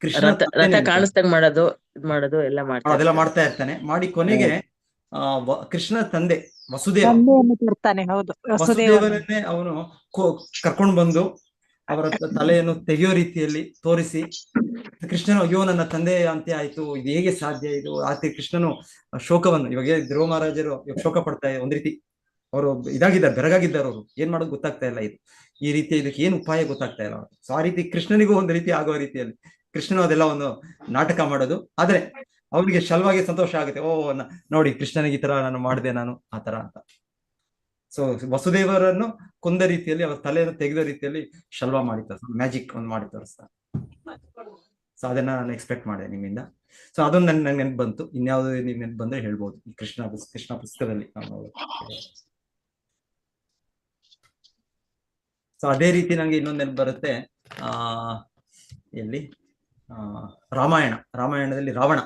ಕೃಷ್ಣ ರಥ ಕಾಣಿಸ್ದಂಗ್ ಮಾಡೋದು, ಇದ್ ಮಾಡೋದು ಎಲ್ಲ ಅದೆಲ್ಲ ಮಾಡ್ತಾರೆ. ಮಾಡ್ತಾ ಇರ್ತಾನೆ. ಮಾಡಿ ಕೊನೆಗೆ ಕೃಷ್ಣ ತಂದೆ ವಸುದೇವ ತಂದೆಯನ್ನು ತರ್ತಾನೆ. ಹೌದು, ವಸುದೇವನ ವಸುದೇವನನ್ನೇ ಅವನು ಕರ್ಕೊಂಡು ಬಂದು ಅವರ ತಲೆಯನ್ನು ತೆಗೆಯೋ ರೀತಿಯಲ್ಲಿ ತೋರಿಸಿ, ಕೃಷ್ಣನು ಅಯ್ಯೋ ನನ್ನ ತಂದೆ ಅಂತ್ಯ ಆಯ್ತು, ಇದು ಹೇಗೆ ಸಾಧ್ಯ ಇದು ಆತ ಕೃಷ್ಣನು ಶೋಕವನ್ನು ಇವಾಗ ಧ್ರುವ ಮಹಾರಾಜರು ಇವಾಗ ಶೋಕ ಪಡ್ತಾ ಒಂದ್ ರೀತಿ ಅವರು ಇದಾಗಿದ್ದಾರೆ, ಬೆರಗಾಗಿದ್ದಾರೆ. ಅವರು ಏನ್ ಮಾಡೋದು ಗೊತ್ತಾಗ್ತಾ ಇಲ್ಲ, ಇದು ಈ ರೀತಿ ಇದಕ್ಕೆ ಏನ್ ಉಪಾಯ ಗೊತ್ತಾಗ್ತಾ ಇಲ್ಲ ಅವ್ರು. ಸೊ ಆ ರೀತಿ ಕೃಷ್ಣನಿಗೂ ಒಂದು ರೀತಿ ಆಗೋ ರೀತಿಯಲ್ಲಿ ಕೃಷ್ಣನು ಅದೆಲ್ಲ ಒಂದು ನಾಟಕ ಮಾಡೋದು. ಆದ್ರೆ ಅವ್ರಿಗೆ ಶಲ್ವಾಗಿ ಸಂತೋಷ ಆಗುತ್ತೆ, ಓ ನೋಡಿ ಕೃಷ್ಣನಿಗೆ ಈ ತರ ನಾನು ಮಾಡಿದೆ ನಾನು ಆ ತರ ಅಂತ. ಸೊ ವಸುದೇವರನ್ನು ಕೊಂದ ರೀತಿಯಲ್ಲಿ ಅವರ ತಲೆಯನ್ನು ತೆಗೆದ ರೀತಿಯಲ್ಲಿ ಶಲ್ವ ಮಾಡಿ ಮ್ಯಾಜಿಕ್ ಒಂದು ಮಾಡಿ ತೋರಿಸ್ತಾರೆ. ಸೊ ಅದನ್ನ ನಾನು ಎಕ್ಸ್ಪೆಕ್ಟ್ ಮಾಡಿದೆ ನಿಮ್ಮಿಂದ. ಸೊ ಅದೊಂದು ನಂಗೆ ನೆನಪು ಬಂತು. ಇನ್ಯಾವುದು ನಿಮ್ ನೆನಪು ಬಂದ್ರೆ ಹೇಳ್ಬೋದು. ಈ ಕೃಷ್ಣ ಪುಸ್ತಕದಲ್ಲಿ ಸೊ ಅದೇ ರೀತಿ ನಂಗೆ ಇನ್ನೊಂದು ನೆನಪು ಬರುತ್ತೆ. ಎಲ್ಲಿ ರಾಮಾಯಣದಲ್ಲಿ ರಾವಣ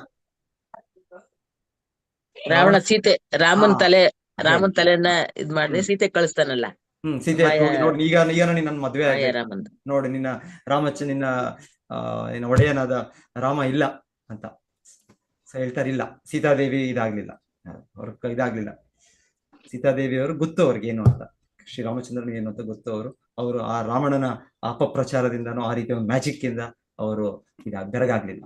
ಸೀತೆ ರಾಮನ್ ತಲೆಯನ್ನ ಇದ್ ಮಾಡಿ ಸೀತೆ ಕಳಿಸ್ತಾನಲ್ಲ. ಸೀತೆ ನೋಡಿ, ಈಗ ನನ್ನ ಮದ್ವೆ ರಾಮನ್ ನೋಡಿ, ನಿನ್ನ ನಿನ್ನ ಒಡೆಯನಾದ ರಾಮ ಇಲ್ಲ ಅಂತ ಹೇಳ್ತಾರಿಲ್ಲ. ಸೀತಾದೇವಿ ಇದಾಗ್ಲಿಲ್ಲ, ಇದಾಗ್ಲಿಲ್ಲ. ಸೀತಾದೇವಿಯವರು ಗೊತ್ತು ಅವ್ರಿಗೆ ಏನು ಅಂತ, ಶ್ರೀರಾಮಚಂದ್ರನಿಗೆ ಏನು ಅಂತ ಗೊತ್ತು. ಅವರು ಆ ರಾವಣನ ಅಪಪ್ರಚಾರದಿಂದನೋ ಆ ರೀತಿಯ ಒಂದು ಮ್ಯಾಜಿಕ್ ಇಂದ ಅವರು ಬೆರಗಾಗ್ಲಿಲ್ಲ.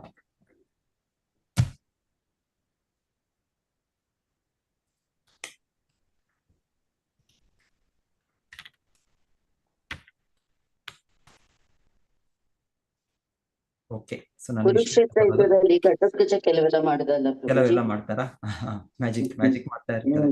ಓಕೆ, ಸೊ ಕುರುಕ್ಷೇತ್ರ ಯುದ್ಧದಲ್ಲಿ ಘಟೋತ್ಕಚ ಕೆಲವೆಲ್ಲ ಮಾಡಿದಲ್ಲ ಪ್ರಭುಜಿ. ಕೆಲವೆಲ್ಲ ಮಾಡ್ತಾರಾ? ಮ್ಯಾಜಿಕ್ ಮಾಡ್ತಾ ಇರ್ತಾರೆ.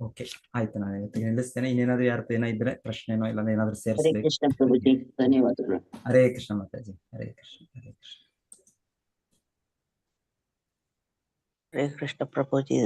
ಓಕೆ, ಆಯ್ತು. ನಾನು ಇವತ್ತಿಗೆ ನಿಲ್ಲಿಸ್ತೇನೆ. ಇನ್ನೇನಾದ್ರೂ ಯಾರ್ದು ಇದ್ರೆ ಪ್ರಶ್ನೆನೋ ಇಲ್ಲ ಏನಾದ್ರೂ ಹರೇ ಸೇರಿಸ್ಬೇಕು. ಕೃಷ್ಣ ಪ್ರಭುಜಿ, ಧನ್ಯವಾದಗಳು. ಹರೇ ಕೃಷ್ಣ ಮಾತಾಜಿ. ಹರೇ ಕೃಷ್ಣ. ಹರೇ ಕೃಷ್ಣ ಪ್ರಭುಜಿ.